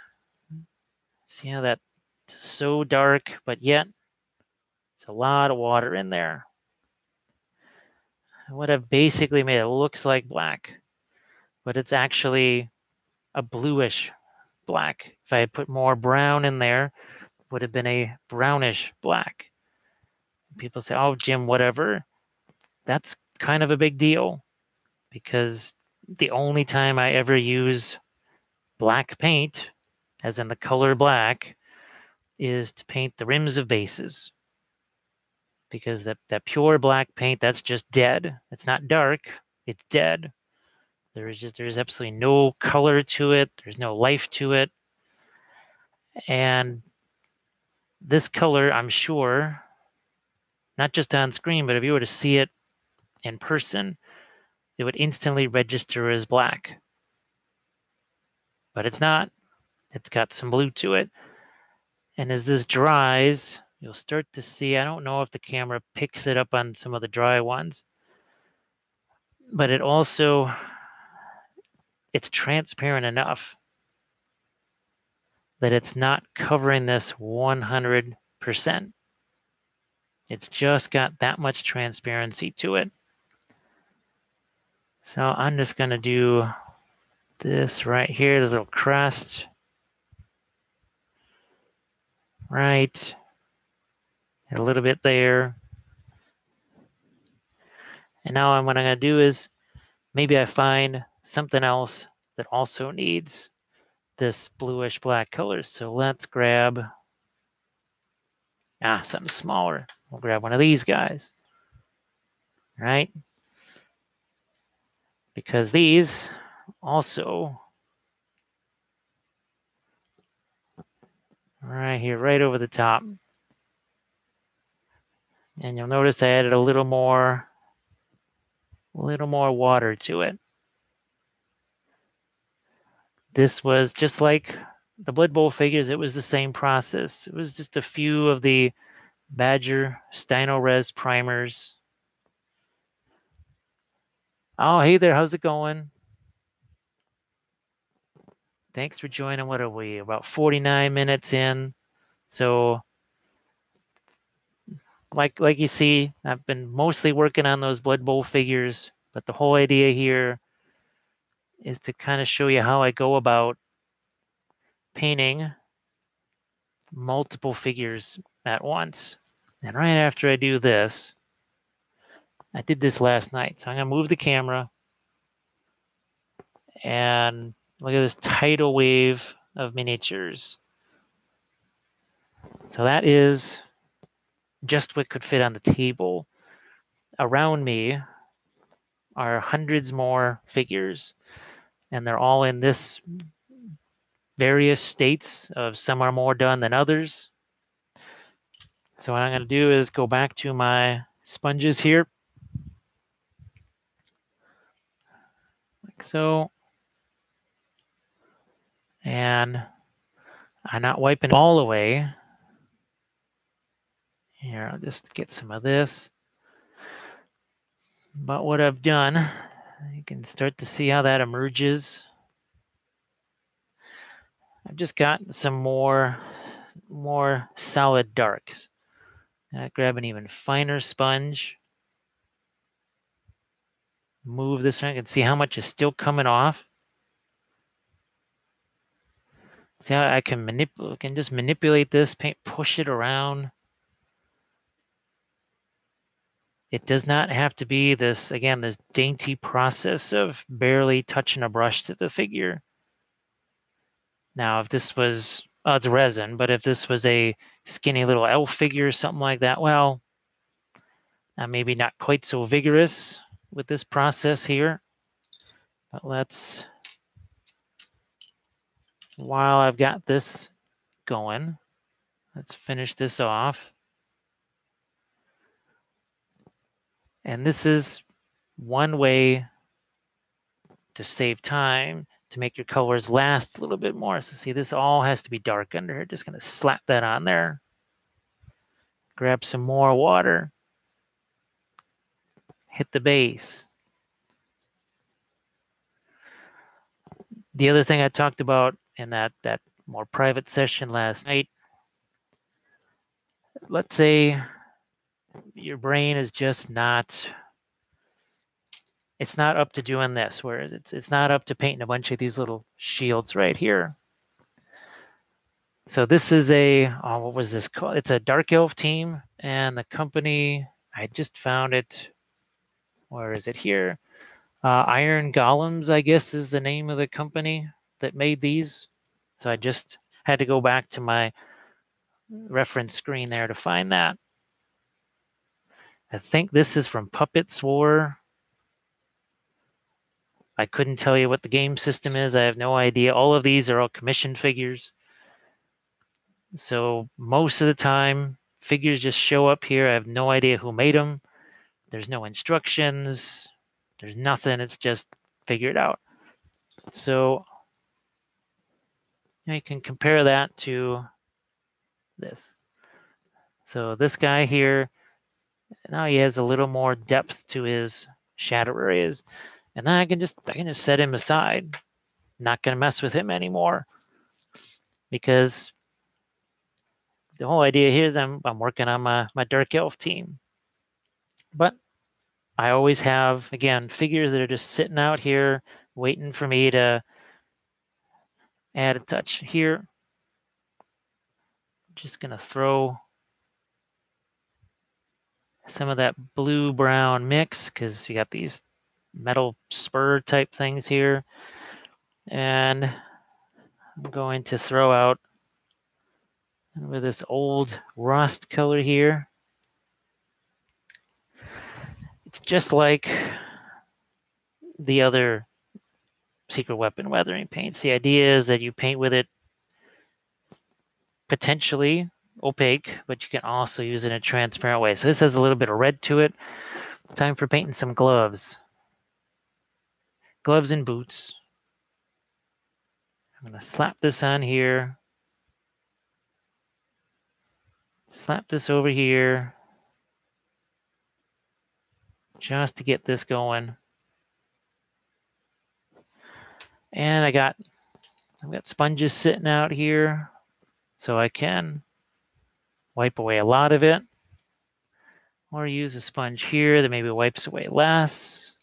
see how that's so dark, but yet there's a lot of water in there. What I've basically made, it looks like black, but it's actually a bluish black. If I had put more brown in there, it would have been a brownish black. People say, oh, Jim, whatever. That's kind of a big deal because the only time I ever use black paint, as in the color black, is to paint the rims of bases. Because that pure black paint, that's just dead. It's not dark, it's dead. There's absolutely no color to it. There's no life to it. And this color, I'm sure, not just on screen, but if you were to see it in person, it would instantly register as black. But it's not. It's got some blue to it. And as this dries, you'll start to see, I don't know if the camera picks it up on some of the dry ones, but it's transparent enough that it's not covering this 100%. It's just got that much transparency to it. So I'm just going to do this right here, this little crest. Right. A little bit there. And now what I'm going to do is maybe I find something else that also needs this bluish black color. So let's grab something smaller. We'll grab one of these guys. Right? Because these also right here, right over the top. And you'll notice I added a little more water to it. This was just like the Blood Bowl figures. It was the same process. It was just a few of the Badger Stino-Res primers. Oh, hey there. How's it going? Thanks for joining. What are we? About 49 minutes in. So, like you see, I've been mostly working on those Blood Bowl figures, but the whole idea here is to kind of show you how I go about painting multiple figures at once. And right after I do this, I did this last night. So I'm going to move the camera and look at this tidal wave of miniatures. So that is just what could fit on the table. Around me are hundreds more figures. and they're all in this various states of some are more done than others. So what I'm going to do is go back to my sponges here, like so. And I'm not wiping all away. Here, I'll just get some of this. But what I've done, you can start to see how that emerges. I've just got some more solid darks. I grab an even finer sponge. Move this around. You can see how much is still coming off. See how I can just manipulate this paint, push it around. It does not have to be this, again, this dainty process of barely touching a brush to the figure. Now, if this was, oh, it's resin, but if this was a skinny little elf figure or something like that, well, maybe not quite so vigorous with this process here. But while I've got this going, let's finish this off. And this is one way to save time, to make your colors last a little bit more. So see, this all has to be dark under here. Just going to slap that on there. Grab some more water. Hit the base. The other thing I talked about in that more private session last night, let's say your brain is just not, it's not up to doing this, whereas it's not up to painting a bunch of these little shields right here. So this is what was this called? It's a Dark Elf team, and the company, I just found it. Where is it here? Iron Golems, I guess, is the name of the company that made these. So I just had to go back to my reference screen there to find that. I think this is from Puppets War. I couldn't tell you what the game system is. I have no idea. All of these are all commissioned figures. So most of the time, figures just show up here. I have no idea who made them. There's no instructions. There's nothing. It's just figure it out. So you can compare that to this. So this guy here, now he has a little more depth to his shadow areas. And then I can just set him aside. Not going to mess with him anymore. Because the whole idea here is I'm working on my Dark Elf team. But I always have, again, figures that are just sitting out here waiting for me to add a touch here. Just going to throw some of that blue-brown mix because you got these metal spur type things here. And I'm going to throw out with this old rust color here. It's just like the other secret weapon weathering paints. The idea is that you paint with it potentially opaque, but you can also use it in a transparent way. So this has a little bit of red to it. Time for painting some gloves. Gloves and boots. I'm going to slap this on here. Slap this over here. Just to get this going. And I've got sponges sitting out here, so I can wipe away a lot of it. Or use a sponge here that maybe wipes away less.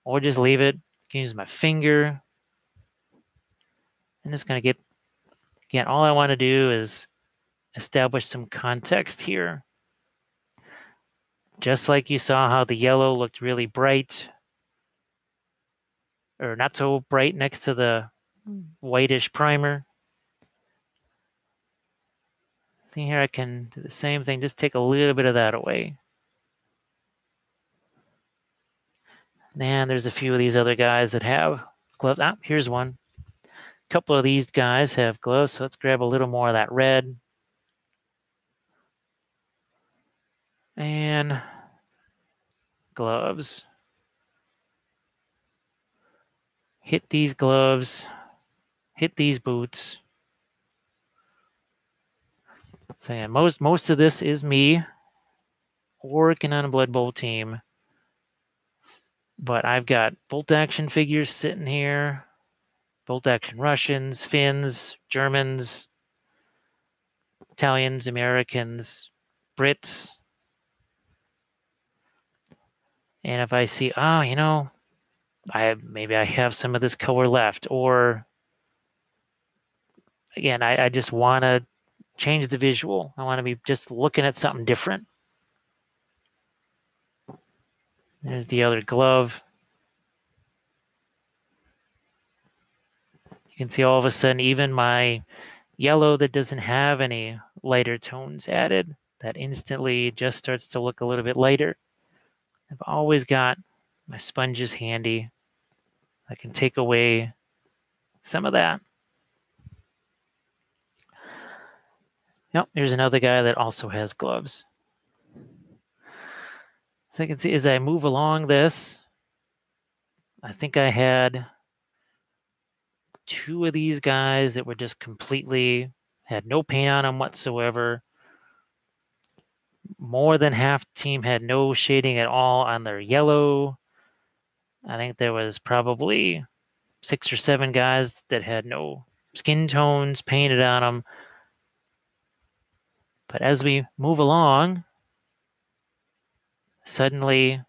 Or just leave it. I can use my finger. I'm just going to get, again, all I want to do is establish some context here. Just like you saw how the yellow looked really bright, or not so bright next to the whitish primer. See here, I can do the same thing, just take a little bit of that away. And there's a few of these other guys that have gloves. Ah, here's one. A couple of these guys have gloves, so let's grab a little more of that red. And gloves. Hit these gloves. Hit these boots. So yeah, most of this is me working on a Blood Bowl team. But I've got bolt action figures sitting here. Bolt action Russians, Finns, Germans, Italians, Americans, Brits. And if I see, oh, you know, maybe I have some of this color left, or again, I just want to change the visual. I want to be just looking at something different. There's the other glove. You can see all of a sudden, even my yellow that doesn't have any lighter tones added, that instantly just starts to look a little bit lighter. I've always got my sponges handy. I can take away some of that. Yep, here's another guy that also has gloves. So you can see as I move along this, I think I had two of these guys that were just completely, had no paint on them whatsoever. More than half the team had no shading at all on their yellow. I think there was probably 6 or 7 guys that had no skin tones painted on them. But as we move along, suddenly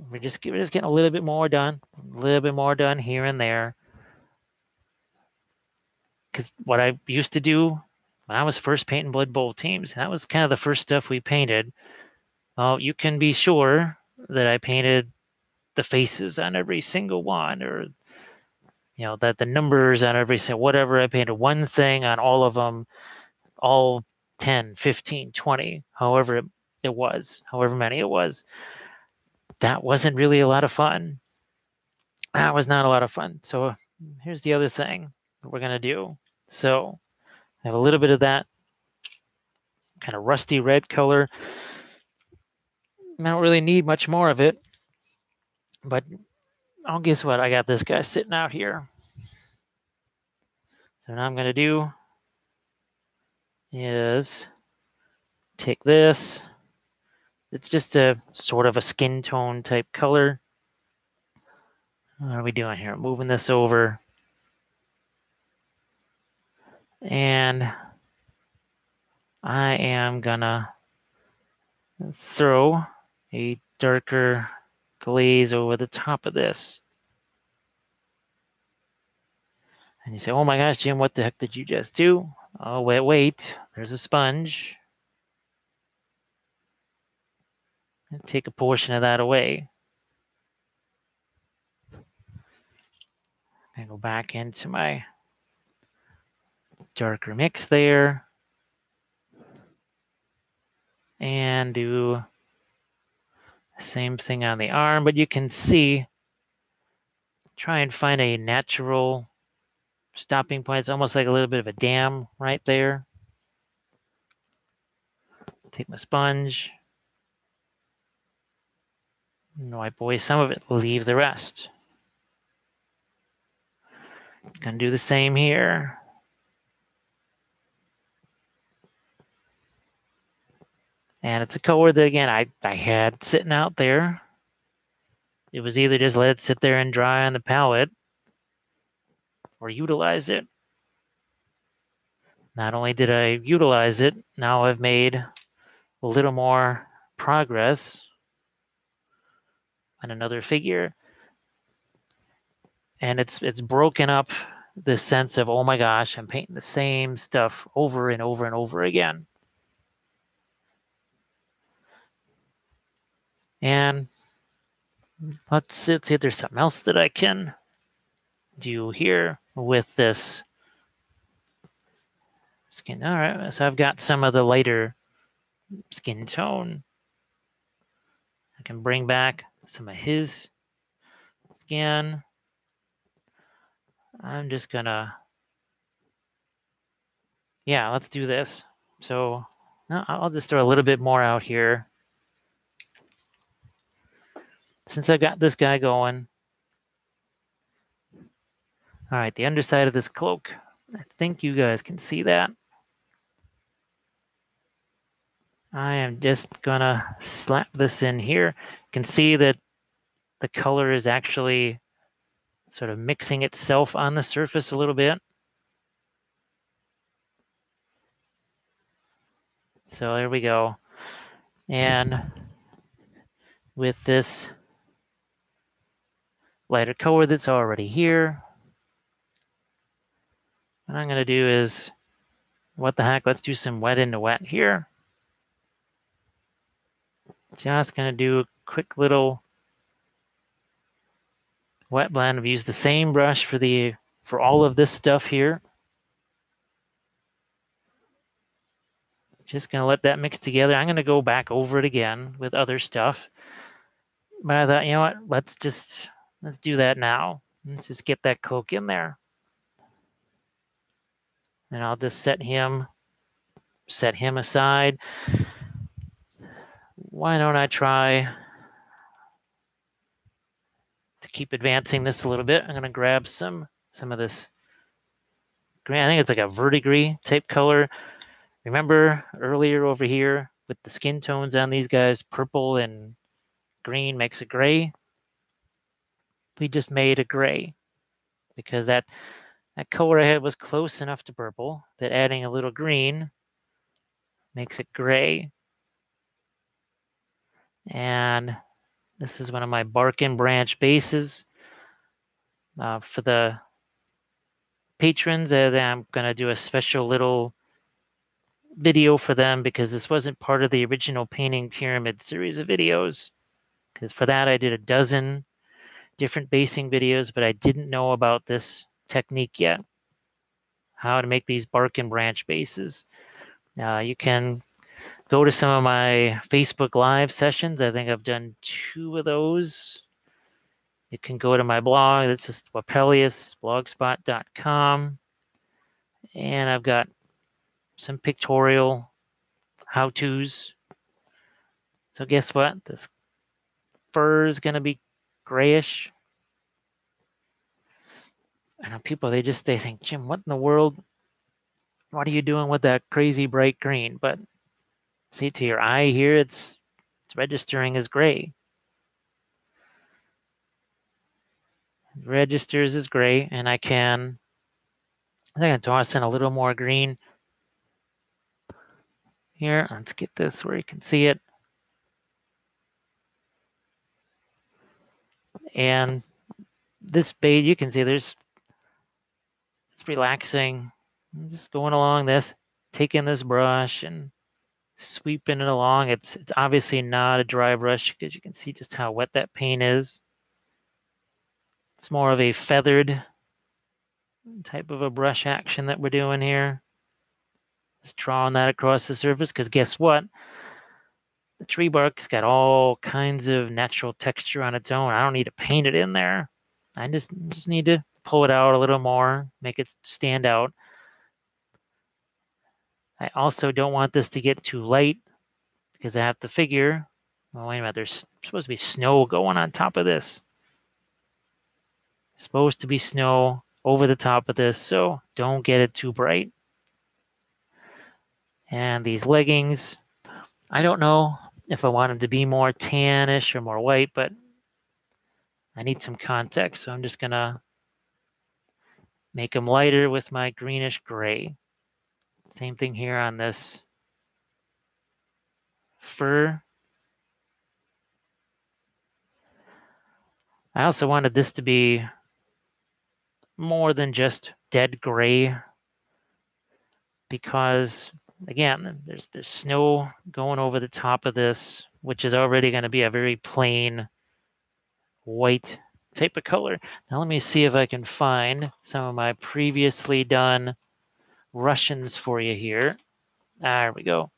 we're just getting a little bit more done, here and there. Because what I used to do when I was first painting Blood Bowl teams, that was kind of the first stuff we painted. Well, you can be sure that I painted the faces on every single one, or that the numbers on every single, whatever. I painted one thing on all of them, all 10, 15, 20, however many it was. That wasn't really a lot of fun. That was not a lot of fun. So here's the other thing that we're going to do. So I have a little bit of that kind of rusty red color. I don't really need much more of it. But guess what? I got this guy sitting out here. So now I'm going to do is take this. It's just a sort of a skin tone type color. What are we doing here? Moving this over. And I am gonna throw a darker glaze over the top of this. And you say, oh my gosh, Jim, what the heck did you just do? Oh, wait. There's a sponge. Take a portion of that away. I go back into my darker mix there. And do the same thing on the arm, but you can see, try and find a natural stopping point. It's almost like a little bit of a dam right there. Take my sponge, wipe away some of it, leave the rest. Gonna do the same here. And it's a color that, again, I had sitting out there. It was either just let it sit there and dry on the palette or utilize it. Not only did I utilize it, now I've made a little more progress on another figure. And it's broken up this sense of, oh my gosh, I'm painting the same stuff over and over and over again. And let's see if there's something else that I can do here with this skin. All right, so I've got some of the lighter skin tone. I can bring back some of his skin. I'm just gonna, yeah, let's do this. So I'll just throw a little bit more out here. Since I got this guy going. All right, the underside of this cloak. I think you guys can see that. I am just gonna slap this in here. You can see that the color is actually sort of mixing itself on the surface a little bit. So there we go. And with this lighter color that's already here, what I'm gonna do is, what the heck, let's do some wet into wet here. Just gonna do a quick little wet blend. I've used the same brush for all of this stuff here. Just gonna let that mix together. I'm gonna go back over it again with other stuff. But I thought, you know what, let's do that now. Let's just get that cloak in there. And I'll just set him aside. Why don't I try to keep advancing this a little bit? I'm gonna grab some of this green. I think it's like a verdigris type color. Remember earlier over here with the skin tones on these guys, purple and green makes a gray. We just made a gray because that color I had was close enough to purple that adding a little green makes it gray. And this is one of my bark and branch bases. For the patrons, I'm going to do a special little video for them because this wasn't part of the original Painting Pyramid series of videos. Because for that, I did a dozen different basing videos, but I didn't know about this technique yet. How to make these bark and branch bases. You can go to some of my Facebook Live sessions. I think I've done 2 of those. You can go to my blog. It's just wapeliusblogspot.com. And I've got some pictorial how-tos. So guess what? This fur is going to be grayish. I know people, they think, Jim, what in the world? What are you doing with that crazy bright green? But see, to your eye here, it's registering as gray. It registers as gray, and I think I'm going to toss in a little more green here. Let's get this where you can see it. And this bait, you can see it's relaxing. I'm just going along this, taking this brush and sweeping it along. It's obviously not a dry brush because you can see just how wet that paint is. It's more of a feathered type of a brush action that we're doing here. Just drawing that across the surface because guess what? The tree bark's got all kinds of natural texture on its own. I don't need to paint it in there. I just need to pull it out a little more, make it stand out. I also don't want this to get too light because I have to figure, oh, wait a minute, there's supposed to be snow going on top of this. Supposed to be snow over the top of this, so don't get it too bright. And these leggings, I don't know if I want them to be more tannish or more white, but I need some context, so I'm just going to make them lighter with my greenish gray. Same thing here on this fur. I also wanted this to be more than just dead gray because, again, there's snow going over the top of this, which is already going to be a very plain white type of color. Now let me see if I can find some of my previously done Russians for you here. There we go.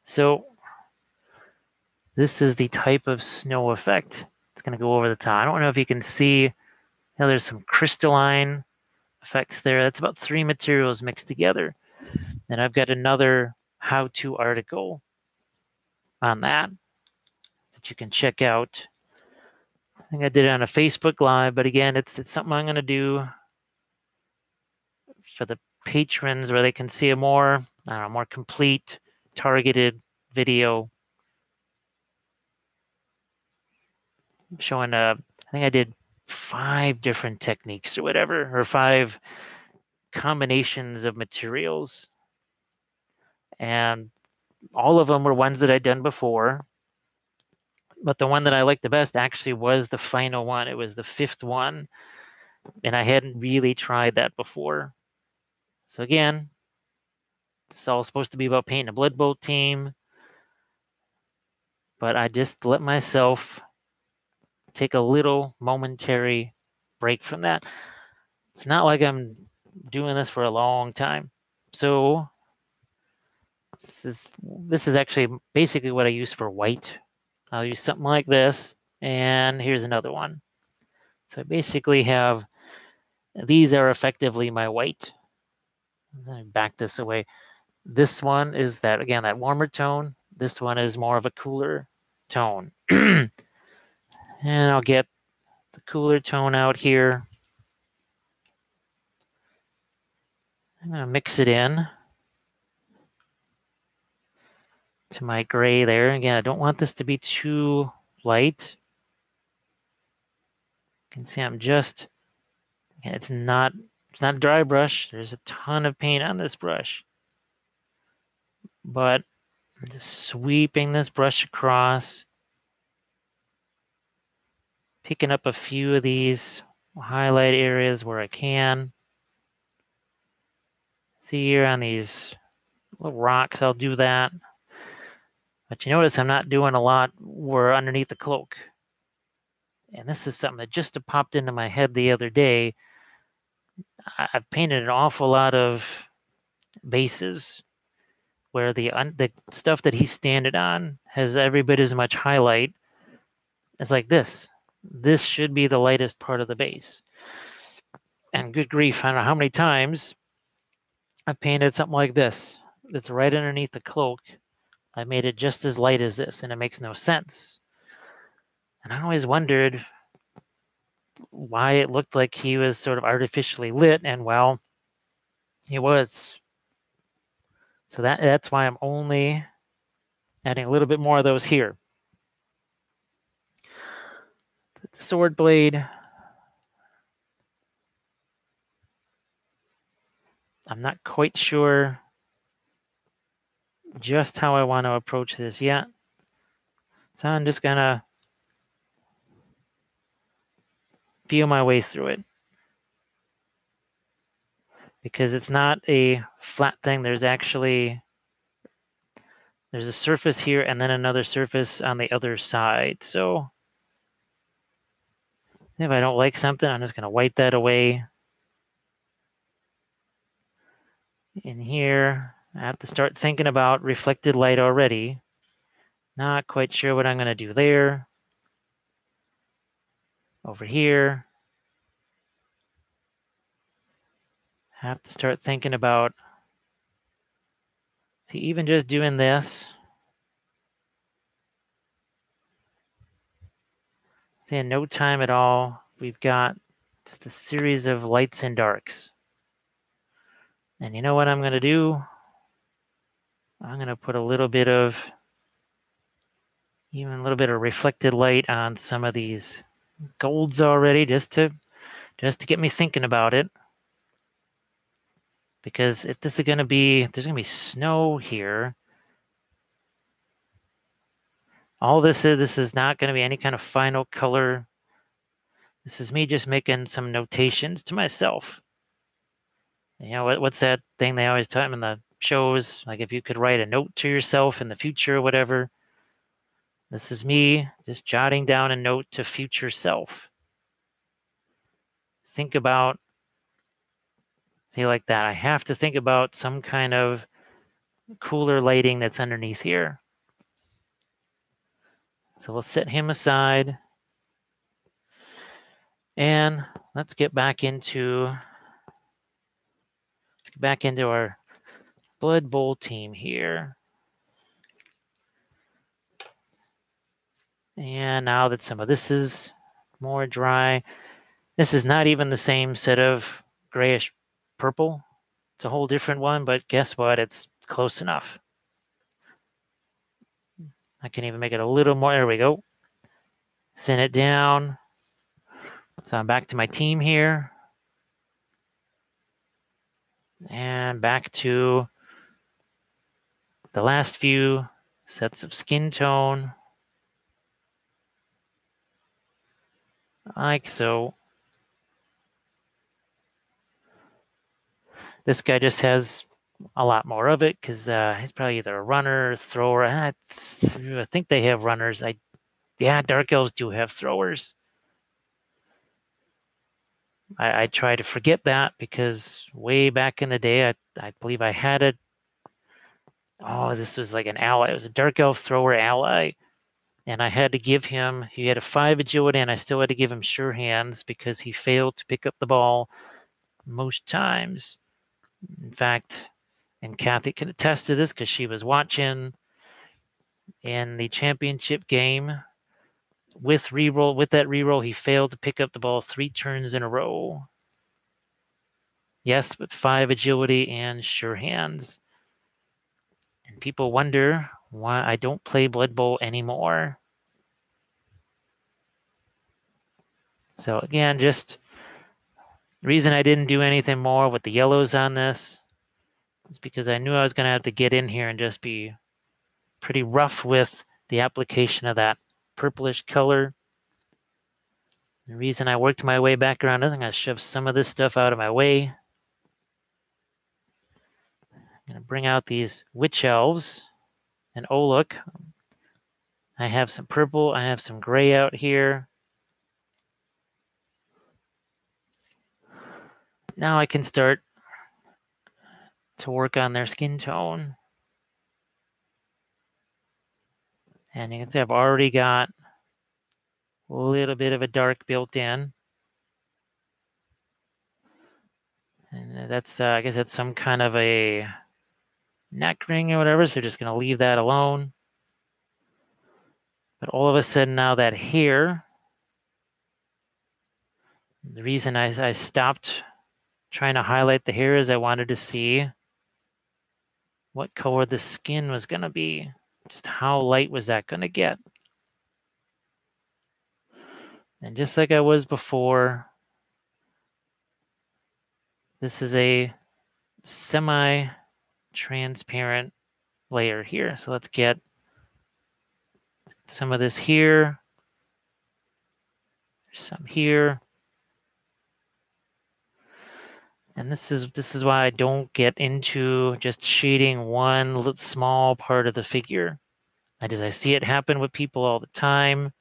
So This is the type of snow effect it's going to go over the top. I don't know if you can see, there's some crystalline effects there. That's about 3 materials mixed together. And I've got another how-to article on that you can check out. I think I did it on a Facebook Live, but again, it's something I'm going to do for the patrons where they can see a more complete, targeted video showing I think I did 5 different techniques or whatever, or 5 combinations of materials. And all of them were ones that I'd done before. But the one that I liked the best actually was the final one. It was the 5th one. And I hadn't really tried that before. So again, it's all supposed to be about painting a Blood Bowl team. But I just let myself take a little momentary break from that. It's not like I'm doing this for a long time. So this is actually basically what I use for white. I'll use something like this, and here's another one. So I basically have, these are effectively my white. Let me back this away. This one is that, again, that warmer tone. This one is more of a cooler tone. And I'll get the cooler tone out here. I'm going to mix it in to my gray there. Again, I don't want this to be too light. You can see I'm just, it's not a dry brush. There's a ton of paint on this brush. But I'm just sweeping this brush across, picking up a few of these highlight areas where I can. See here on these little rocks, I'll do that. But you notice I'm not doing a lot where underneath the cloak. And this is something that just popped into my head the other day. I've painted an awful lot of bases where the stuff that he's standing on has every bit as much highlight as like this. This should be the lightest part of the base. And good grief, I don't know how many times I've painted something like this that's right underneath the cloak. I made it just as light as this, and it makes no sense. And I always wondered why it looked like he was sort of artificially lit, and well, he was. So that's why I'm only adding a little bit more of those here. The sword blade. I'm not quite sure just how I want to approach this yet. So I'm just going to feel my way through it. Because it's not a flat thing. There's a surface here and then another surface on the other side. So if I don't like something, I'm just going to wipe that away. In here, I have to start thinking about reflected light already. Not quite sure what I'm going to do there. Over here. I have to start thinking about, see, even just doing this. See, in no time at all, we've got just a series of lights and darks. And you know what I'm going to do? I'm going to put a little bit of reflected light on some of these golds already, just to get me thinking about it. Because if this is going to be, there's going to be snow here. All this is not going to be any kind of final color. This is me just making some notations to myself. You know, what's that thing they always tell me in the shows? Like if you could write a note to yourself in the future or whatever. This is me just jotting down a note to future self. Think about, see, like that. I have to think about some kind of cooler lighting that's underneath here. So we'll set him aside. And let's get back into our Blood Bowl team here. And now that some of this is more dry, this is not even the same set of grayish purple. It's a whole different one, but guess what? It's close enough. I can even make it a little more. There we go. Thin it down. So I'm back to my team here. And back to the last few sets of skin tone. Like so. This guy just has a lot more of it because he's probably either a runner, thrower. I think they have runners. Yeah, Dark Elves do have throwers. I try to forget that because way back in the day, I believe I had it. Oh, this was like an ally. It was a Dark Elf thrower ally. And I had to give him, he had a 5 agility, and I still had to give him sure hands because he failed to pick up the ball most times. In fact, and Kathy can attest to this because she was watching in the championship game with that reroll, he failed to pick up the ball 3 turns in a row. Yes, with 5 agility and sure hands. And people wonder why I don't play Blood Bowl anymore. So again, just the reason I didn't do anything more with the yellows on this is because I knew I was going to have to get in here and just be pretty rough with the application of that purplish color. The reason I worked my way back around is I'm going to shove some of this stuff out of my way. I'm going to bring out these witch elves. And oh, look, I have some purple. I have some gray out here. Now I can start to work on their skin tone. And you can see I've already got a little bit of a dark built in. And that's, I guess that's some kind of a neck ring or whatever, so just going to leave that alone. But all of a sudden now that hair, the reason I stopped trying to highlight the hair is I wanted to see what color the skin was going to be. Just how light was that going to get? And just like I was before, this is a semi-transparent layer here. So let's get some of this here, some here. And this is why I don't get into just shading one small part of the figure. I see it happen with people all the time.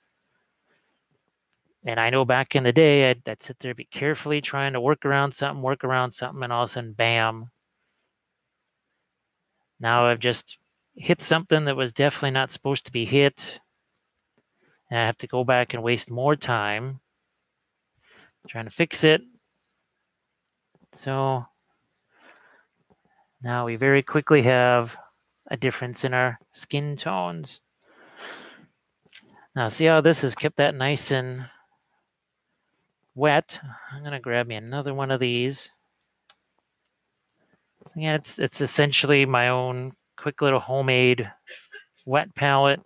And I know back in the day, I'd sit there, be carefully trying to work around something, and all of a sudden, bam. Now I've just hit something that was definitely not supposed to be hit. And I have to go back and waste more time trying to fix it. So now we very quickly have a difference in our skin tones. Now see how this has kept that nice and wet. I'm going to grab me another one of these. Yeah, it's essentially my own quick little homemade wet palette.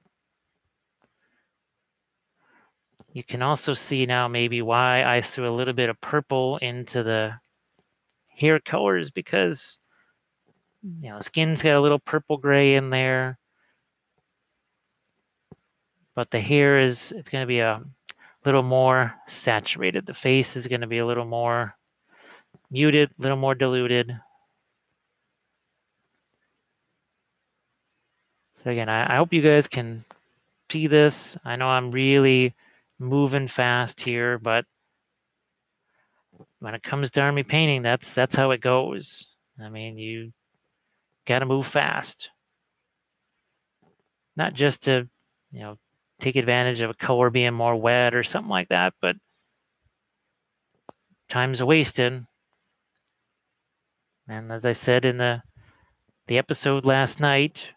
You can also see now maybe why I threw a little bit of purple into the hair colors, because skin's got a little purple gray in there, but the hair it's going to be a little more saturated. The face is going to be a little more muted, a little more diluted. So again, I hope you guys can see this. I know I'm really moving fast here, but when it comes to army painting, that's how it goes. I mean, you got to move fast. Not just to, take advantage of a color being more wet or something like that, but time's wasted. And as I said in the episode last night,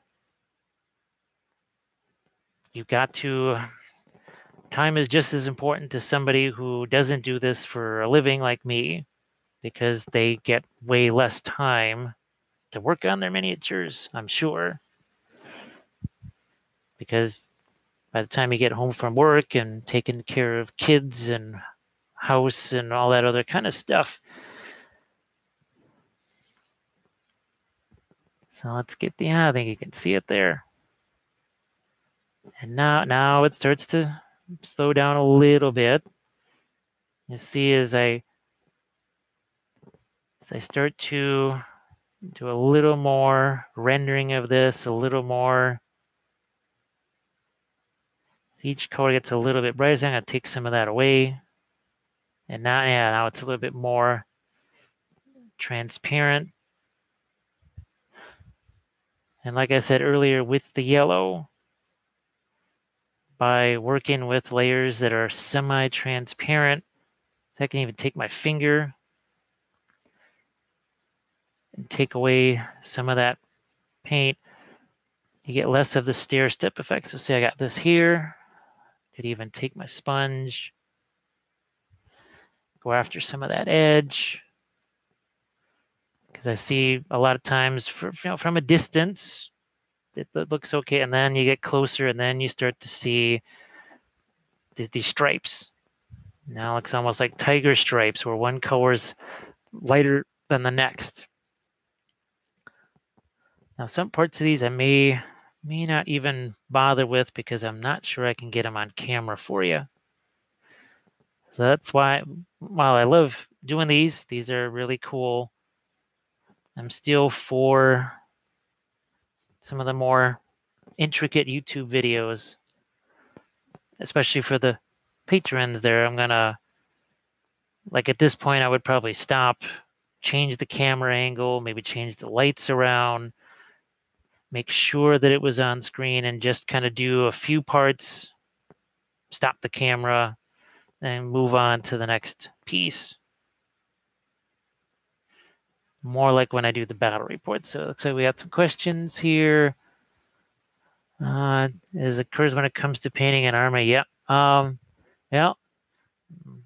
you've got to, time is just as important to somebody who doesn't do this for a living like me, because they get way less time to work on their miniatures, I'm sure. Because by the time you get home from work and taking care of kids and house and all that other kind of stuff. So let's get the, I think you can see it there. And now it starts to slow down a little bit. You see as I start to do a little more rendering of this, a little more. So each color gets a little bit brighter. So I'm going to take some of that away. And now it's a little bit more transparent. And like I said earlier, with the yellow, by working with layers that are semi-transparent, I can even take my finger and take away some of that paint. You get less of the stair-step effect. So see, I got this here. Could even take my sponge, go after some of that edge. Because I see a lot of times from a distance, it looks okay. And then you get closer and then you start to see these stripes. Now it looks almost like tiger stripes where one color is lighter than the next. Now some parts of these I may not even bother with because I'm not sure I can get them on camera for you. So that's why, while I love doing these are really cool. I'm still for some of the more intricate YouTube videos, especially for the patrons there. I'm gonna, like at this point, I would probably stop, change the camera angle, maybe change the lights around, make sure that it was on screen, and just kind of do a few parts, stop the camera, and move on to the next piece. More like when I do the battle report. So it looks like we have some questions here. As occurs when it comes to painting an army. Yep. Yeah.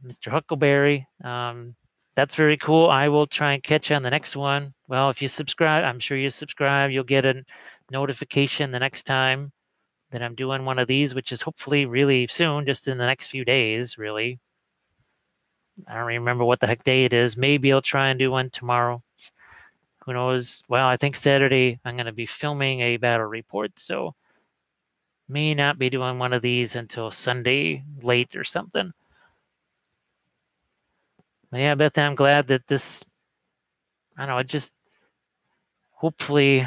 Mr. Huckleberry. That's very cool. I will try and catch you on the next one. Well, if you subscribe, I'm sure you subscribe, you'll get a notification the next time that I'm doing one of these, which is hopefully really soon, just in the next few days, really. I don't remember what the heck day it is. Maybe I'll try and do one tomorrow. Who knows? Well, I think Saturday I'm going to be filming a battle report, so may not be doing one of these until Sunday late or something. But yeah, Beth, I'm glad that this, I don't know, it just, hopefully,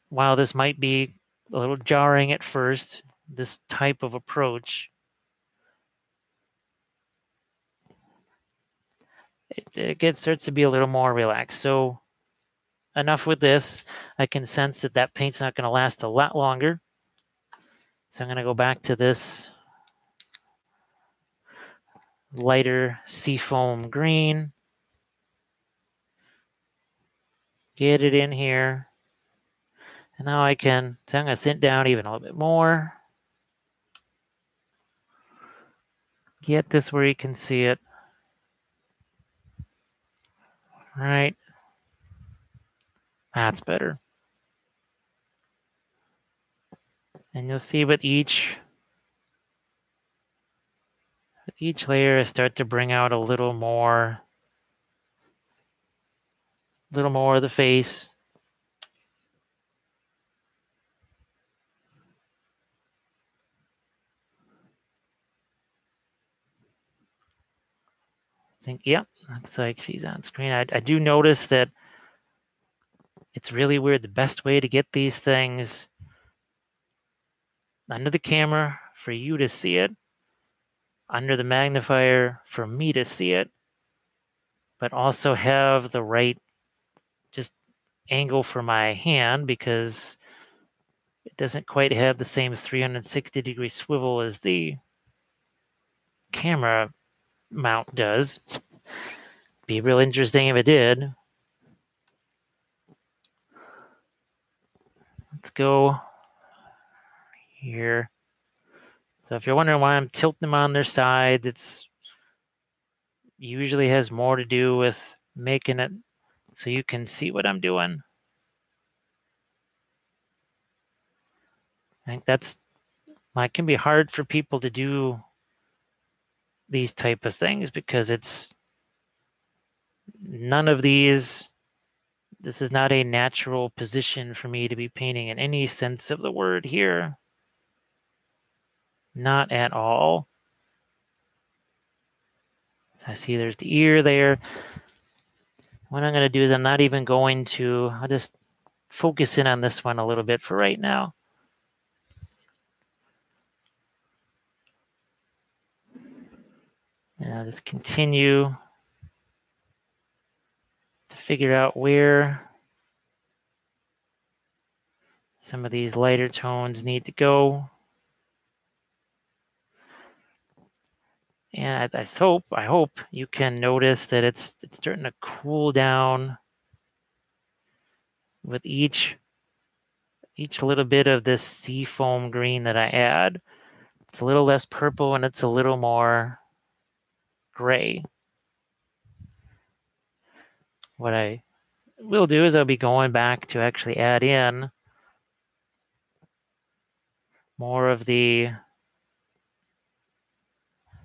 while this might be a little jarring at first, this type of approach, it starts to be a little more relaxed. So enough with this. I can sense that paint's not going to last a lot longer. So I'm going to go back to this lighter seafoam green. Get it in here. And now I can, so I'm going to thin down even a little bit more. Get this where you can see it. All right. That's better. And you'll see with each layer, I start to bring out a little more of the face. I think, yep, looks like she's on screen. I do notice that it's really weird. The best way to get these things under the camera for you to see it, under the magnifier for me to see it, but also have the right just angle for my hand, because it doesn't quite have the same 360-degree swivel as the camera mount does. Be real interesting if it did. Let's go here. So if you're wondering why I'm tilting them on their side, it's usually has more to do with making it so you can see what I'm doing. I think that's it can be hard for people to do these type of things because it's none of these. This is not a natural position for me to be painting in any sense of the word here. Not at all. So I see there's the ear there. What I'm going to do is I'm not even going to, I'll just focus in on this one a little bit for right now. And I'll just continue to figure out where some of these lighter tones need to go. And I hope you can notice that it's starting to cool down with each little bit of this seafoam green that I add. It's a little less purple and it's a little more gray. What I will do is I'll be going back to actually add in more of the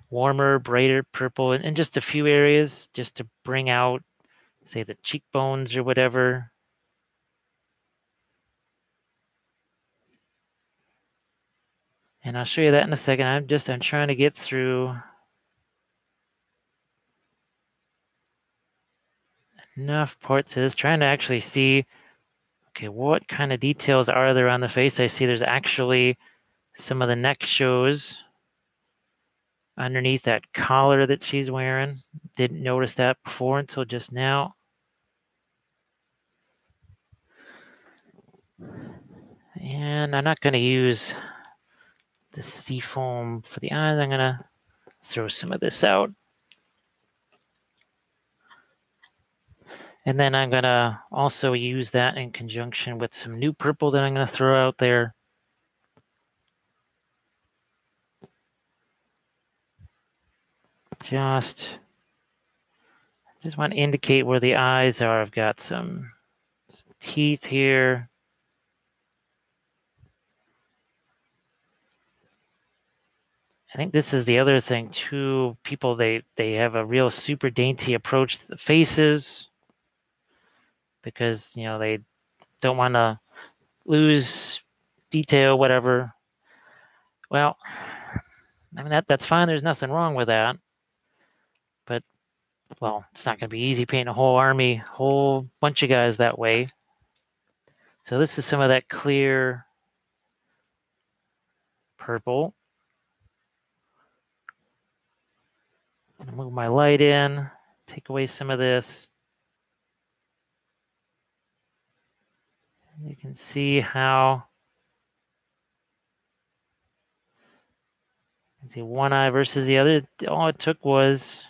warmer, brighter purple in just a few areas, just to bring out, say, the cheekbones or whatever. And I'll show you that in a second. I'm trying to get through enough parts of this, trying to actually see, okay, what kind of details are there on the face? I see there's actually some of the neck shows underneath that collar that she's wearing. Didn't notice that before until just now. And I'm not going to use the seafoam for the eyes. I'm going to throw some of this out. And then I'm going to also use that in conjunction with some new purple that I'm going to throw out there. Just want to indicate where the eyes are. I've got some teeth here. I think this is the other thing too. People, they have a real super dainty approach to the faces because, you know, they don't want to lose detail, whatever. Well, I mean, that's fine. There's nothing wrong with that. But, well, it's not going to be easy painting a whole army, whole bunch of guys that way. So this is some of that clear purple. I'm going to move my light in, take away some of this. You can see how, you can see one eye versus the other. All it took was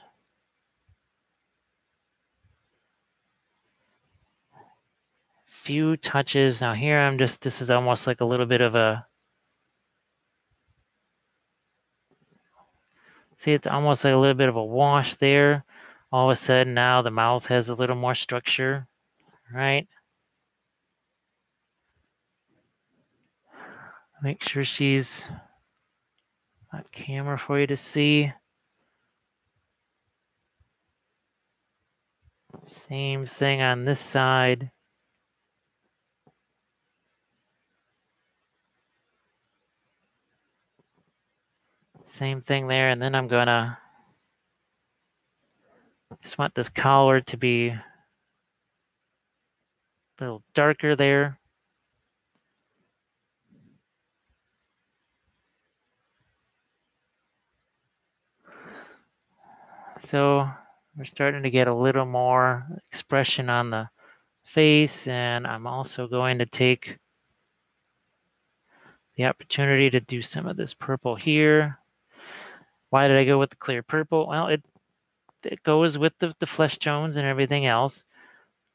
few touches. Now here this is almost like a little bit of a, see, it's almost like a little bit of a wash there. All of a sudden now the mouth has a little more structure, right? Make sure she's on camera for you to see. Same thing on this side. Same thing there, and then I'm gonna just want this collar to be a little darker there. So we're starting to get a little more expression on the face, and I'm also going to take the opportunity to do some of this purple here. Why did I go with the clear purple? Well, it goes with the flesh tones and everything else.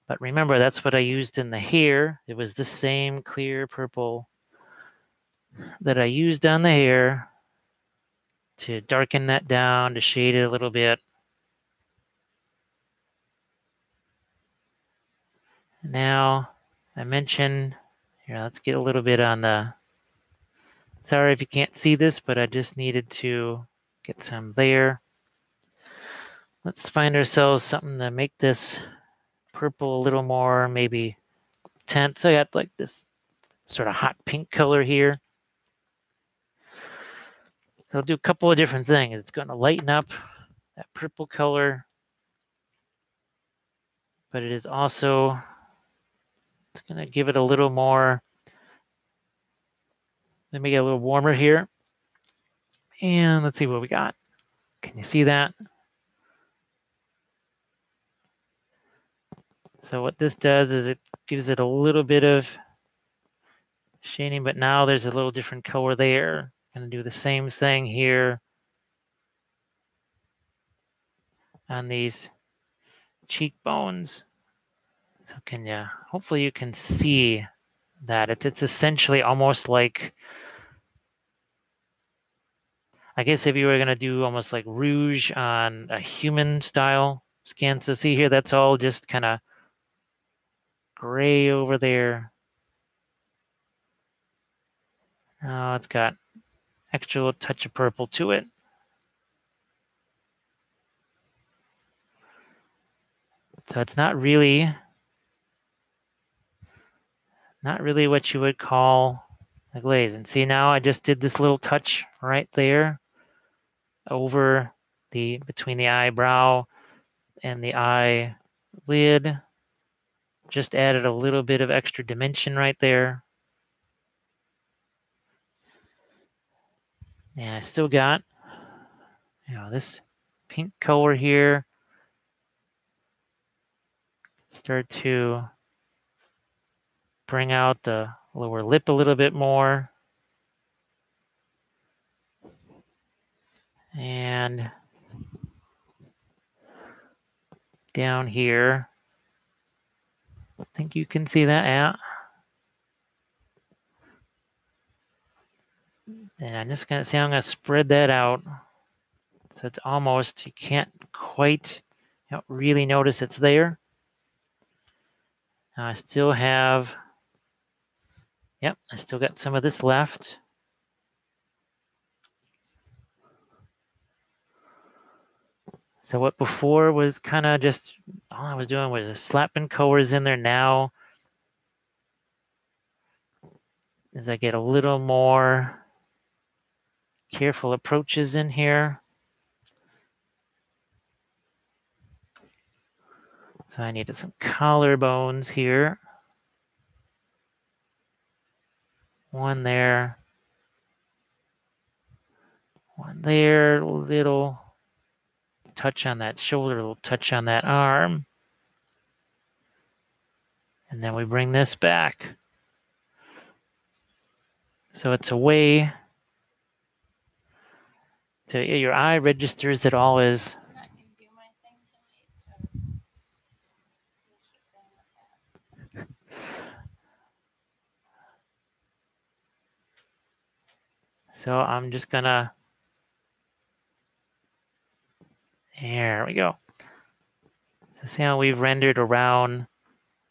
But remember, that's what I used in the hair. It was the same clear purple that I used on the hair to darken that down, to shade it a little bit. Now, I mentioned, here, let's get a little bit on the, sorry if you can't see this, but I just needed to get some there. Let's find ourselves something to make this purple a little more maybe intense. So I got like this sort of hot pink color here. So I'll do a couple of different things. It's going to lighten up that purple color, but it is also, it's going to give it a little more, let me get a little warmer here. And let's see what we got. Can you see that? So what this does is it gives it a little bit of shading, but now there's a little different color there. Going to do the same thing here on these cheekbones. So can you, hopefully you can see that. It's essentially almost like, I guess if you were going to do almost like rouge on a human style skin. So see here, that's all just kind of gray over there. Oh, it's got extra little touch of purple to it. So it's not really what you would call a glaze. And see, now I just did this little touch right there over between the eyebrow and the eyelid. Just added a little bit of extra dimension right there. And I still got, this pink color here. Start to bring out the lower lip a little bit more. And down here, I think you can see that, yeah. And I'm just going to I'm going to spread that out. So it's almost, you can't quite, really notice it's there. Now I still have, I still got some of this left. So what before was kind of just, all I was doing was slapping colors in there. Now, as I get a little more careful approaches in here. So I needed some collarbones here. One there. One there, little touch on that shoulder, a little touch on that arm. And then we bring this back. So it's a way to, your eye registers it all as. I'm not going to do my thing tonight, so I'm just going to, there we go. So see how we've rendered around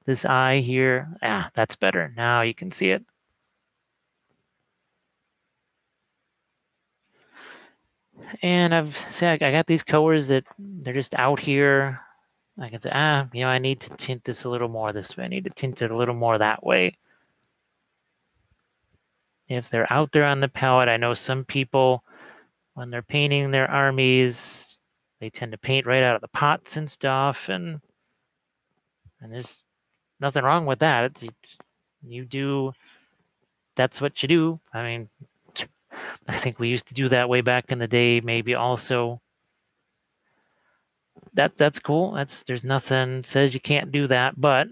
this eye here? That's better. Now you can see it. And I got these colors that they're just out here. I can say, I need to tint this a little more this way. I need to tint it a little more that way. If they're out there on the palette, I know some people, when they're painting their armies, they tend to paint right out of the pots and stuff. And there's nothing wrong with that. You do, that's what you do. I mean, I think we used to do that way back in the day, maybe also. That's cool. There's nothing says you can't do that, but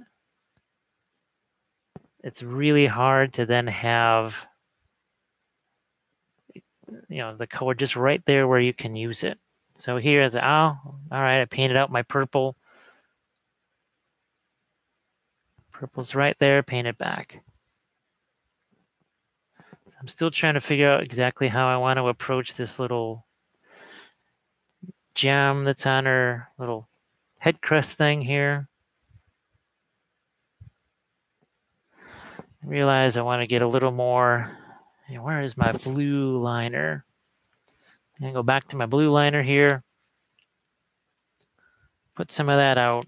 it's really hard to then have the color just right there where you can use it. So here is, oh, all right, I painted out my purple. Purple's right there, paint it back. I'm still trying to figure out exactly how I want to approach this little gem that's on her little head crest thing here. I realize I want to get a little more. Where is my blue liner? I'm going to go back to my blue liner here. Put some of that out.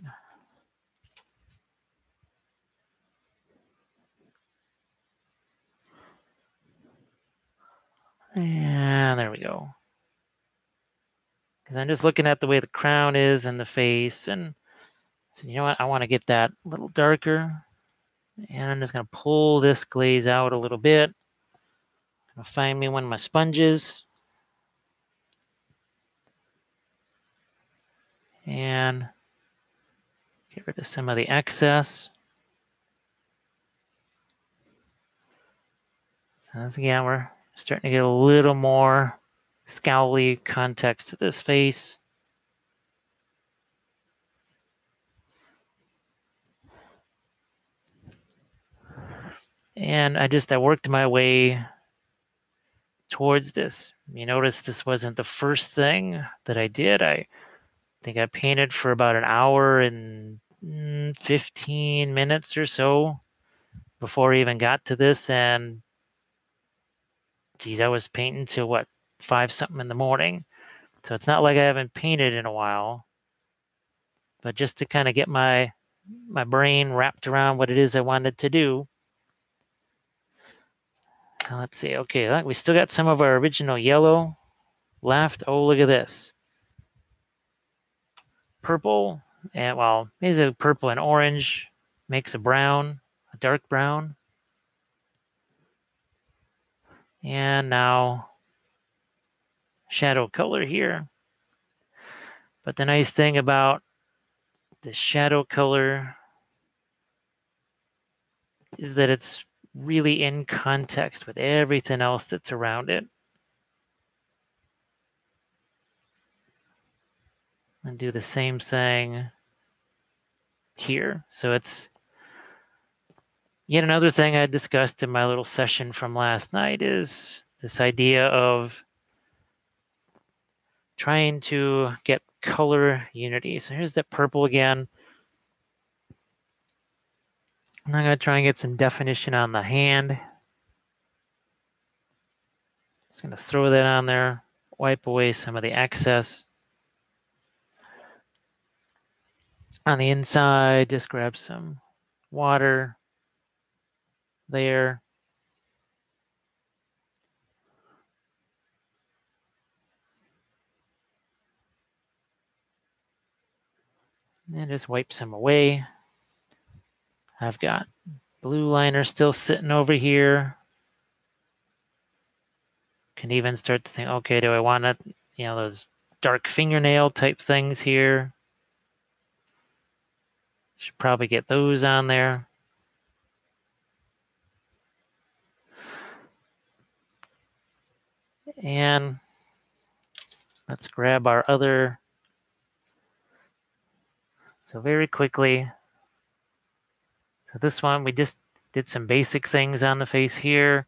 And there we go. Because I'm just looking at the way the crown is and the face. And so, you know what? I want to get that a little darker. And I'm just going to pull this glaze out a little bit. I'll find me one of my sponges. And get rid of some of the excess. So once again, we're starting to get a little more scowly context to this face. And I worked my way towards this. You notice this wasn't the first thing that I did. I think I painted for about an hour and 15 minutes or so before I even got to this. And geez, I was painting till what, 5 something in the morning. So it's not like I haven't painted in a while, but just to kind of get my brain wrapped around what it is I wanted to do. So let's see. Okay, we still got some of our original yellow left. Oh, look at this. Purple, and well, basically purple and orange makes a brown, a dark brown. And now shadow color here. But the nice thing about the shadow color is that it's really in context with everything else that's around it. And do the same thing here. So it's yet another thing I discussed in my little session from last night is this idea of trying to get color unity. So here's that purple again. I'm going to try and get some definition on the hand. Just going to throw that on there, wipe away some of the excess. On the inside, just grab some water there. And just wipe some away. I've got blue liner still sitting over here. Can even start to think, okay, do I want to, those dark fingernail type things here? Should probably get those on there. And let's grab our other. So very quickly. So this one, we just did some basic things on the face here.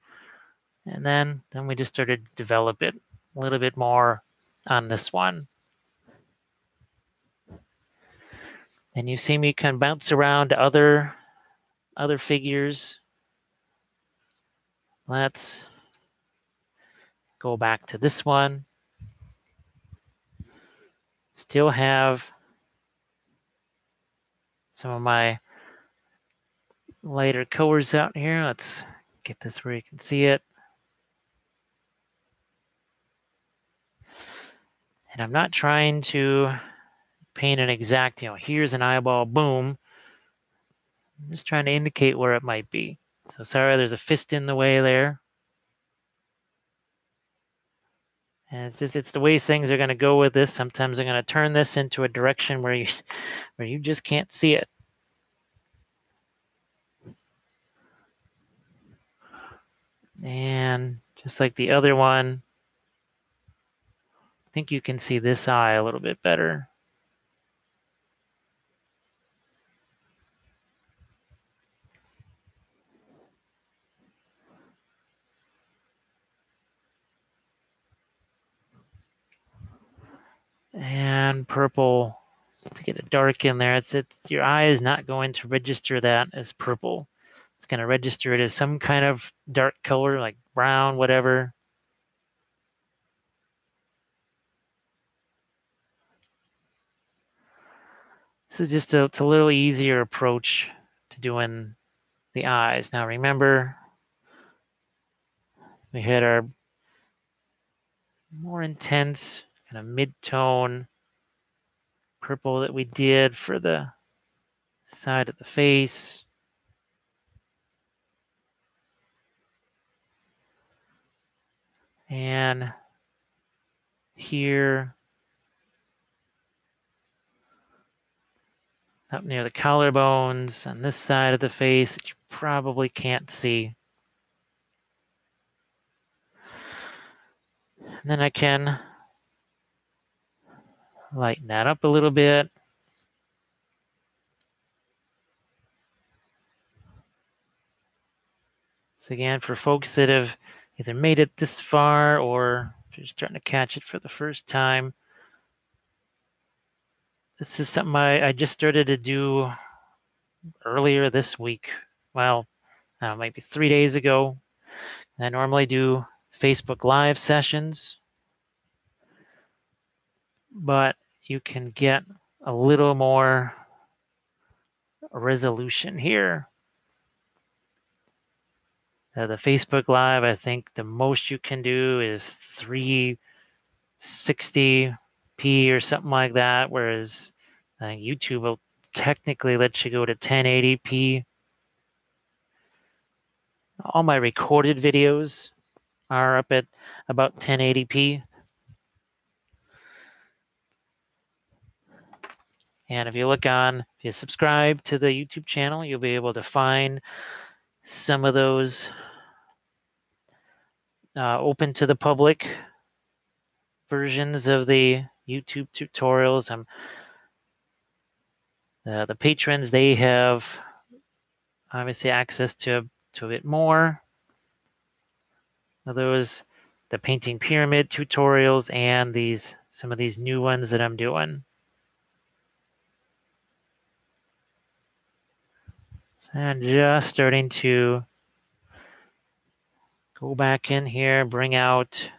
And then we just started to develop it a little bit more on this one. And you see me kind of bounce around to other figures. Let's go back to this one. Still have some of my lighter colors out here. Let's get this where you can see it. And I'm not trying to paint an exact, here's an eyeball, boom. I'm just trying to indicate where it might be. So sorry, there's a fist in the way there. And it's the way things are going to go with this. Sometimes I'm going to turn this into a direction where you just can't see it. And just like the other one, think you can see this eye a little bit better. And purple to get it dark in there. It's your eye is not going to register that as purple. It's going to register it as some kind of dark color, like brown, whatever. This is just it's a little easier approach to doing the eyes. Now remember, we had our more intense kind of mid-tone purple that we did for the side of the face. And here, up near the collarbones on this side of the face that you probably can't see. And then I can lighten that up a little bit. So again, for folks that have either made it this far or if you're starting to catch it for the first time, this is something I just started to do earlier this week. Well, I don't know, maybe 3 days ago. I normally do Facebook Live sessions, but you can get a little more resolution here. The Facebook Live, I think the most you can do is 360p or something like that, whereas I think YouTube will technically let you go to 1080p. All my recorded videos are up at about 1080p. And if you subscribe to the YouTube channel, you'll be able to find some of those open to the public versions of the YouTube tutorials. The patrons, they have obviously access to a bit more of those, the painting pyramid tutorials and some of these new ones that I'm doing. So I'm just starting to go back in here, bring out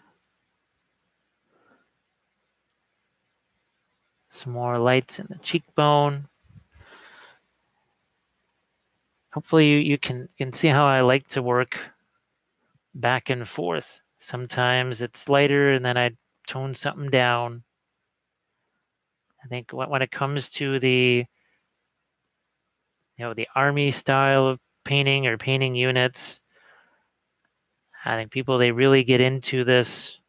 some more lights in the cheekbone. Hopefully you can see how I like to work back and forth. Sometimes it's lighter and then I tone something down. I think when it comes to the army style of painting or painting units, I think people, they really get into this.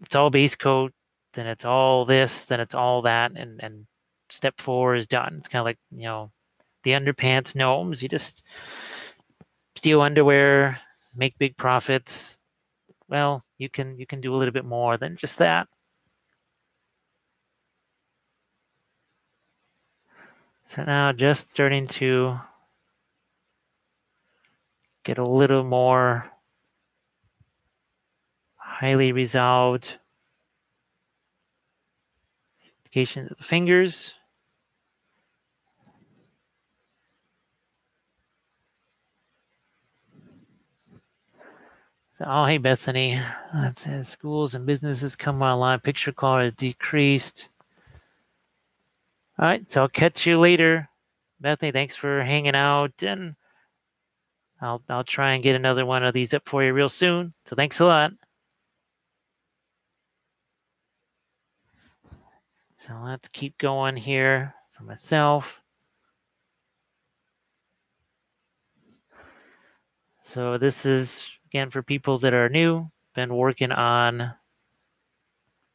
It's all base coat, then it's all this, then it's all that, and step 4 is done. It's kind of like, the underpants gnomes. You just steal underwear, make big profits. Well, you can do a little bit more than just that. So now just starting to get a little more highly resolved indications of the fingers. So, oh, hey, Bethany. Schools and businesses come online. Picture quality has decreased. All right, so I'll catch you later. Bethany, thanks for hanging out, and I'll try and get another one of these up for you real soon. So thanks a lot. So let's keep going here for myself. So this is, again, for people that are new, been working on,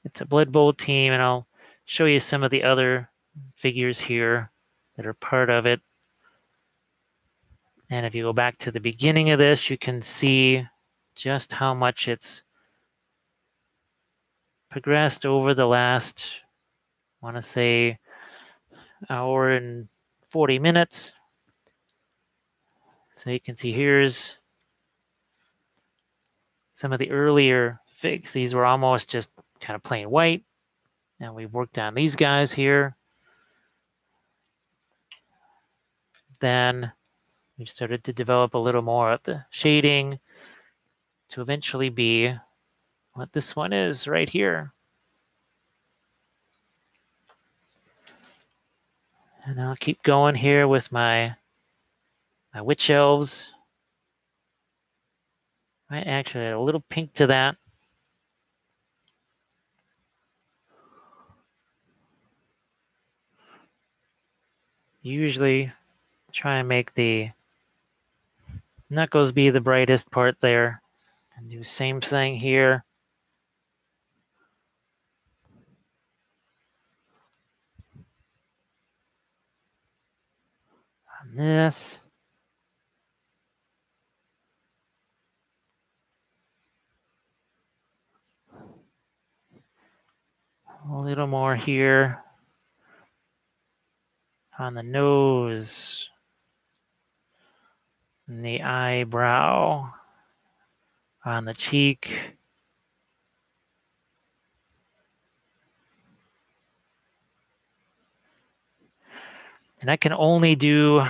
it's a Blood Bowl team, and I'll show you some of the other figures here that are part of it. And if you go back to the beginning of this, you can see just how much it's progressed over the last, I want to say, hour and 40 minutes. So you can see here's some of the earlier figs. These were almost just kind of plain white. And we've worked on these guys here. Then we started to develop a little more of the shading to eventually be what this one is right here. And I'll keep going here with my witch elves. Might actually add a little pink to that. Usually try and make the knuckles be the brightest part there. And do the same thing here. On this. A little more here on the nose and the eyebrow, on the cheek. And I can only do,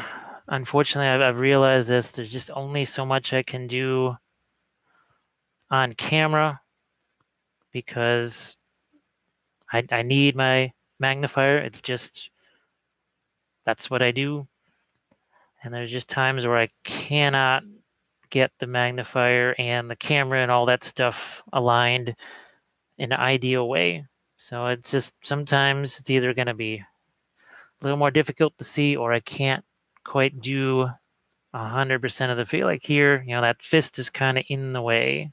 unfortunately, I've realized this, there's just only so much I can do on camera because I need my magnifier. It's just, that's what I do. And there's just times where I cannot get the magnifier and the camera and all that stuff aligned in an ideal way. So it's just, sometimes it's either going to be a little more difficult to see, or I can't quite do 100% of the feel. Like here, you know, that fist is kind of in the way.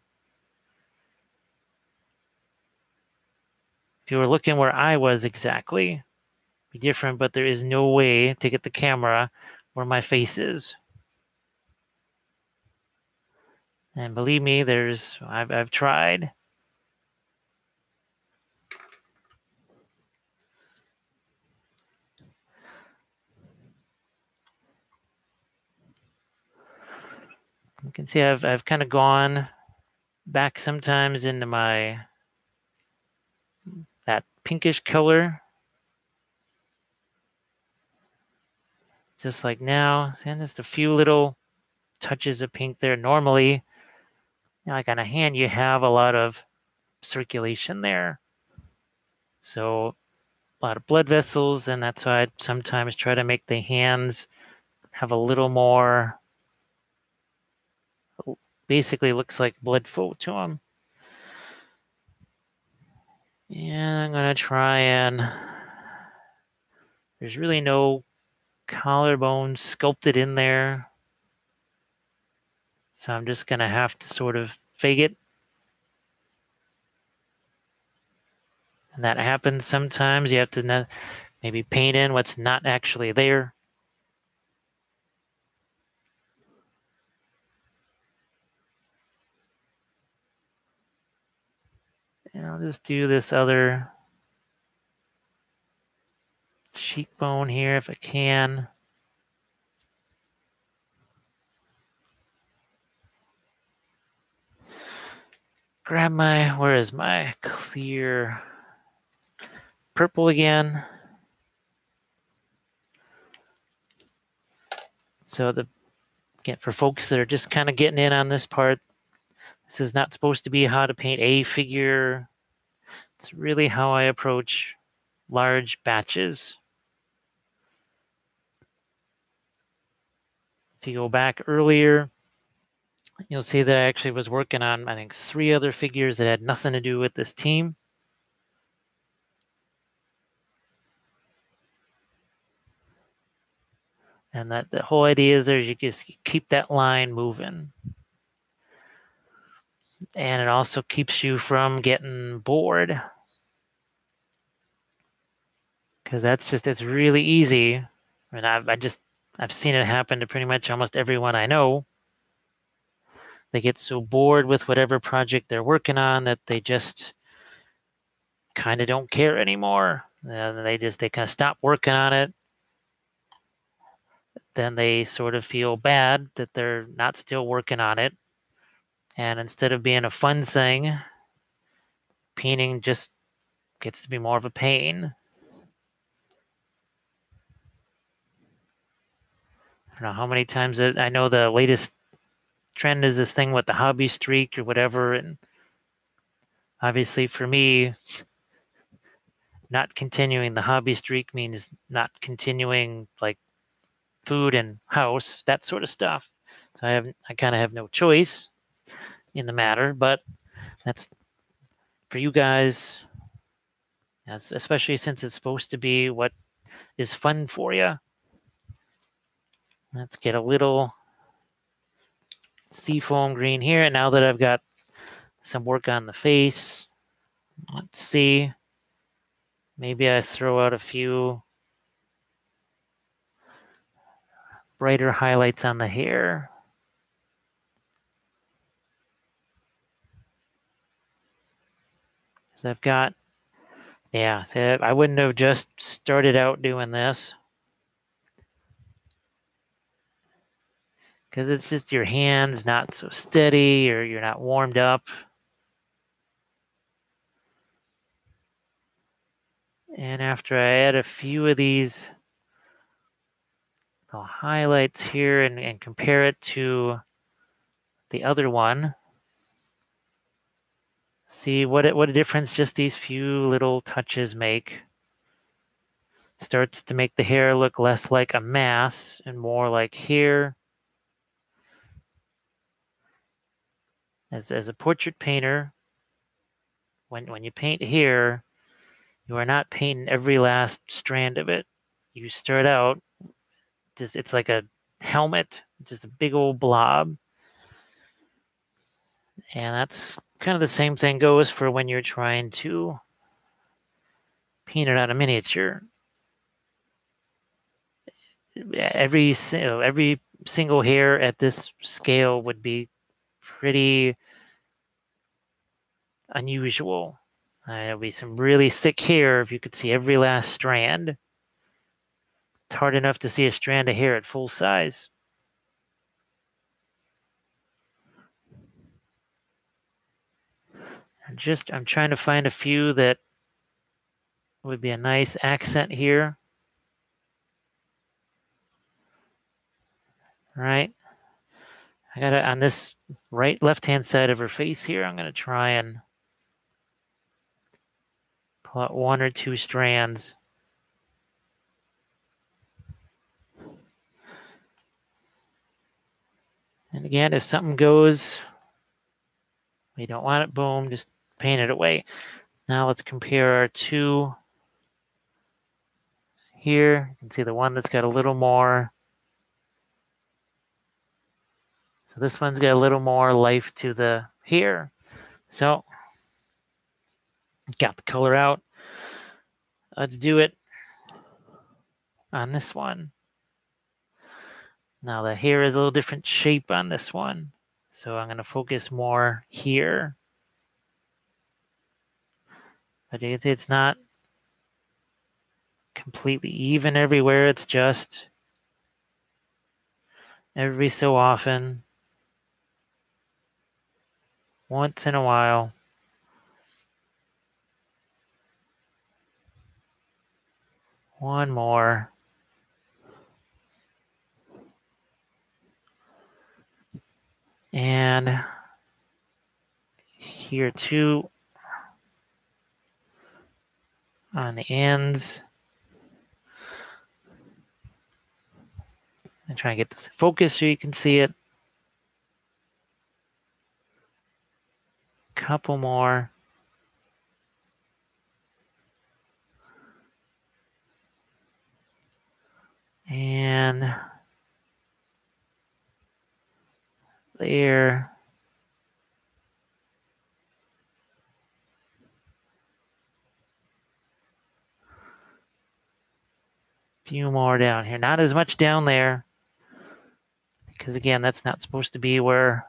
If you were looking where I was exactly, it'd be different, but there is no way to get the camera where my face is. And believe me, I've tried. You can see I've kind of gone back sometimes into that pinkish color. Just like now, and just a few little touches of pink there. Normally, you know, like on a hand, you have a lot of circulation there. So a lot of blood vessels, and that's why I sometimes try to make the hands have a little more, basically looks like blood flow to them. And I'm going to try and, there's really no collarbone sculpted in there. So I'm just going to have to sort of fake it. And that happens sometimes. You have to maybe paint in what's not actually there. And I'll just do this other cheekbone here if I can. Grab where is my clear purple again? So again, for folks that are just kind of getting in on this part, this is not supposed to be how to paint a figure. It's really how I approach large batches. If you go back earlier, you'll see that I actually was working on, I think, 3 other figures that had nothing to do with this team. And that the whole idea is you just keep that line moving. And it also keeps you from getting bored. Because it's really easy. I mean, I've seen it happen to pretty much almost everyone I know. They get so bored with whatever project they're working on that they just kind of don't care anymore. They kind of stop working on it. Then they sort of feel bad that they're not still working on it. And instead of being a fun thing, painting just gets to be more of a pain. I don't know how many times I know the latest trend is this thing with the hobby streak or whatever. And obviously for me, not continuing the hobby streak means not continuing like food and house, that sort of stuff. So I kind of have no choice in the matter, but that's for you guys, especially since it's supposed to be what is fun for you. Let's get a little seafoam green here. And now that I've got some work on the face, let's see. Maybe I throw out a few brighter highlights on the hair. So I've got, yeah, so I wouldn't have just started out doing this, because it's just your hands not so steady, or you're not warmed up. And after I add a few of these highlights here and compare it to the other one, see what a difference just these few little touches make. Starts to make the hair look less like a mass and more like here. As a portrait painter, when you paint here, you are not painting every last strand of it. You start out, it's like a helmet, just a big old blob. And that's kind of the same thing goes for when you're trying to paint it on a miniature. Every single hair at this scale would be pretty unusual. It'll be some really thick hair if you could see every last strand. It's hard enough to see a strand of hair at full size. I'm trying to find a few that would be a nice accent here. All right. I got it on this left-hand side of her face here. I'm going to try and pull out one or two strands. And again, if something goes, we don't want it, boom, just paint it away. Now let's compare our two here. You can see the one that's got a little more. So this one's got a little more life to the hair. So got the color out. Let's do it on this one. Now the hair is a little different shape on this one. So I'm going to focus more here. But it's not completely even everywhere. It's just every so often, once in a while. One more. And here too, on the ends. And try and get this focus so you can see it. Couple more. And there. Few more down here. Not as much down there, because again, that's not supposed to be where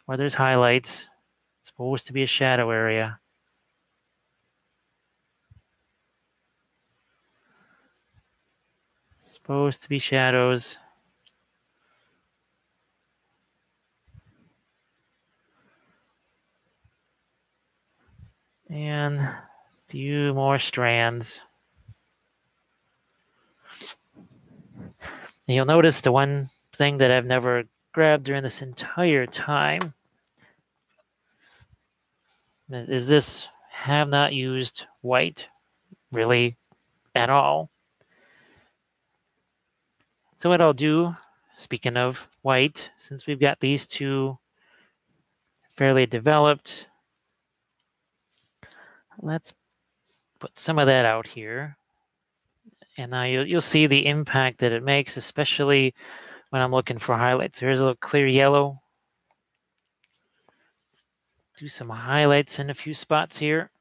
there's highlights. It's supposed to be a shadow area. supposed to be shadows. And a few more strands. And you'll notice the one thing that I've never grabbed during this entire time is this have not used white really at all. So what I'll do, speaking of white, since we've got these two fairly developed, let's put some of that out here. And now you'll see the impact that it makes, especially when I'm looking for highlights. Here's a little clear yellow. Do some highlights in a few spots here.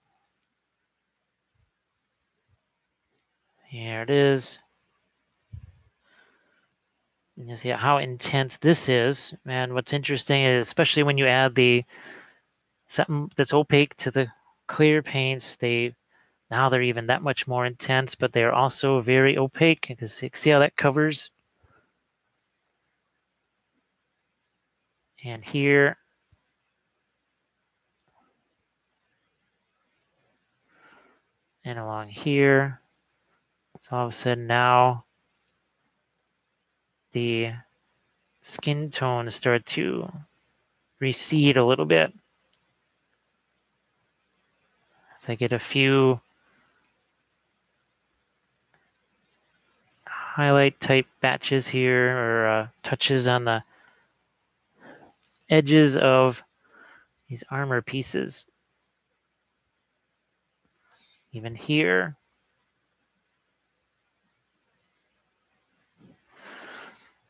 Here it is. And you see how intense this is. And what's interesting is, especially when you add the something that's opaque to the clear paints, now they're even that much more intense, but they're also very opaque, because you see how that covers. And here, and along here. So all of a sudden now the skin tones start to recede a little bit. So I get a few highlight type batches here, or touches on the edges of these armor pieces. Even here.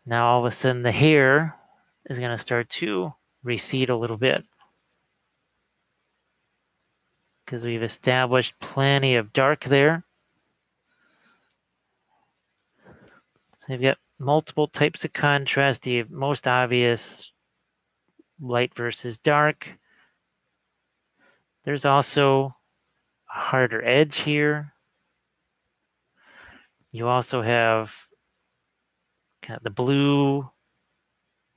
Now all of a sudden the hair is going to start to recede a little bit, because we've established plenty of dark there. So you've got multiple types of contrast. The most obvious, light versus dark. There's also a harder edge here. You also have kind of the blue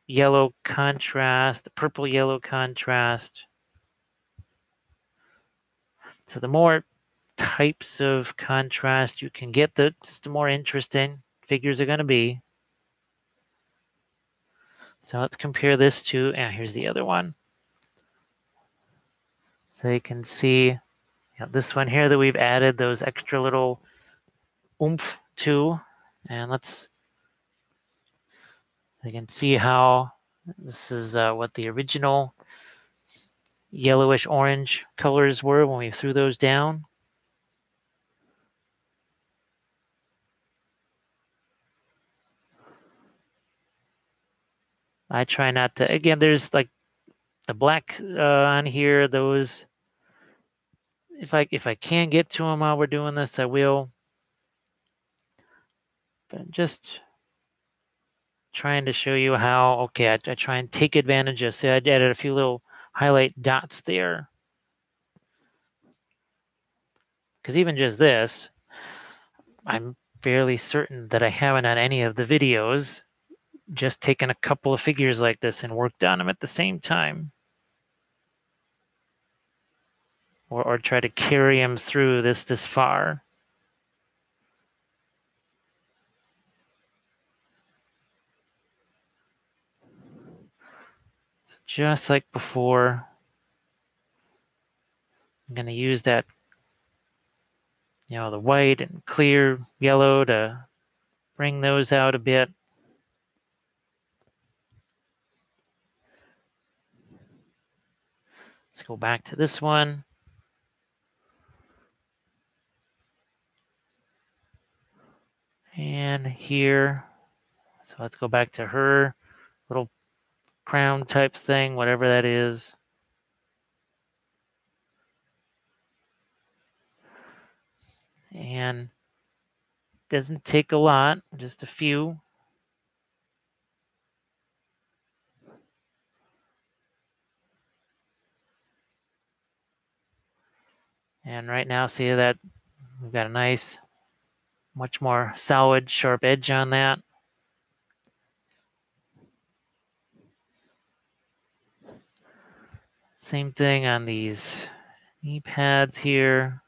yellow contrast, the purple yellow contrast. So the more types of contrast you can get, just the more interesting figures are going to be. So let's compare this to, here's the other one. So you can see this one here that we've added those extra little oomph to. And you can see how this is what the original yellowish orange colors were when we threw those down. I try not to, again, there's like the black on here, those, if I can get to them while we're doing this, I will. But I'm just trying to show you how, okay, I try and take advantage of, say I added a few little highlight dots there. Because even just this, I'm fairly certain that I haven't on any of the videos just taken a couple of figures like this and worked on them at the same time. Or try to carry them through this far. So just like before, I'm going to use that, the white and clear yellow to bring those out a bit. Let's go back to this one. And here, so let's go back to her little crown type thing, whatever that is. And doesn't take a lot, just a few. And right now, see that we've got a nice Much more solid, sharp edge on that. Same thing on these knee pads here.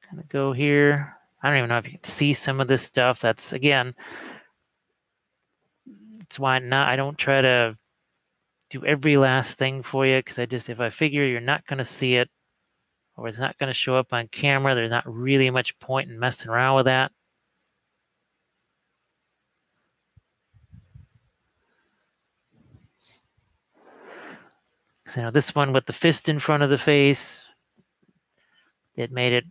Kind of go here. I don't even know if you can see some of this stuff. That's, again, it's why I don't try to do every last thing for you, because if I figure you're not going to see it or it's not going to show up on camera, there's not really much point in messing around with that. So, this one with the fist in front of the face, it made it,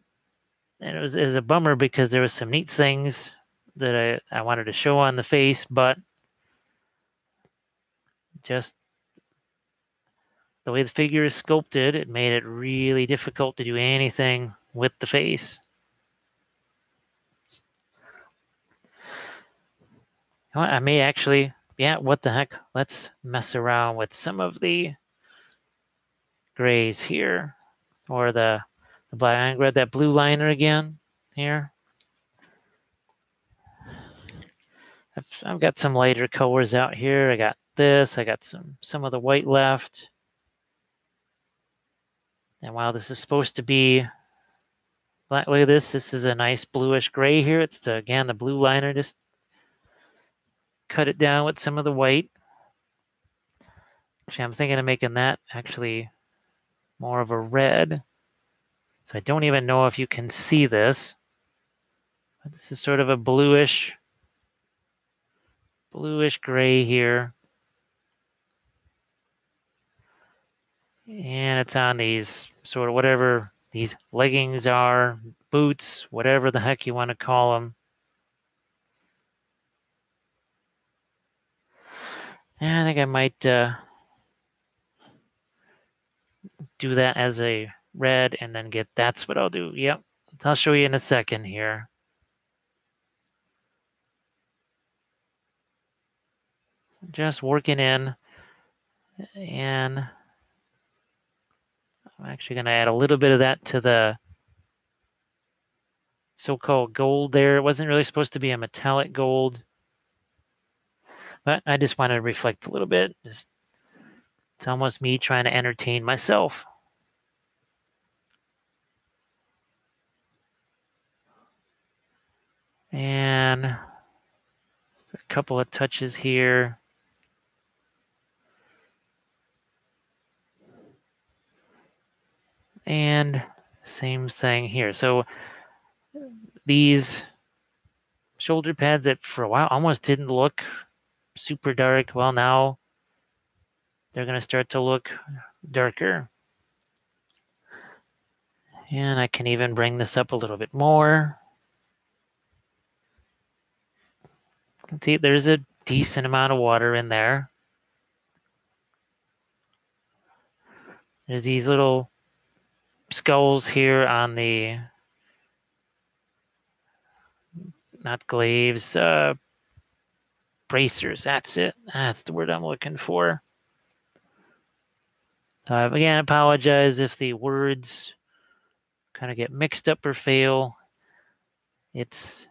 and it was a bummer because there was some neat things that I wanted to show on the face, but just the way the figure is sculpted, it made it really difficult to do anything with the face. You know what, I may actually, yeah, what the heck? Let's mess around with some of the grays here, or the black. I'm gonna grab that blue liner again here. I've got some lighter colors out here. I got this. I got some of the white left. And while this is supposed to be black, look at this. This is a nice bluish gray here. It's again the blue liner. Just cut it down with some of the white. Actually, I'm thinking of making that actually more of a red. So I don't even know if you can see this. But this is sort of a bluish gray here. And it's on these sort of whatever these leggings are, boots, whatever the heck you want to call them. And I think I might do that as a red and then that's what I'll do. Yep. I'll show you in a second here. Just working in, and I'm actually going to add a little bit of that to the so-called gold there. It wasn't really supposed to be a metallic gold, but I just wanted to reflect a little bit. It's almost me trying to entertain myself. And a couple of touches here. And same thing here. So these shoulder pads that for a while almost didn't look super dark, well, now they're going to start to look darker. And I can even bring this up a little bit more. You can see there's a decent amount of water in there. There's these little skulls here on the, not glaives, bracers. That's it. That's the word I'm looking for. Again, apologize if the words kind of get mixed up or fail. It's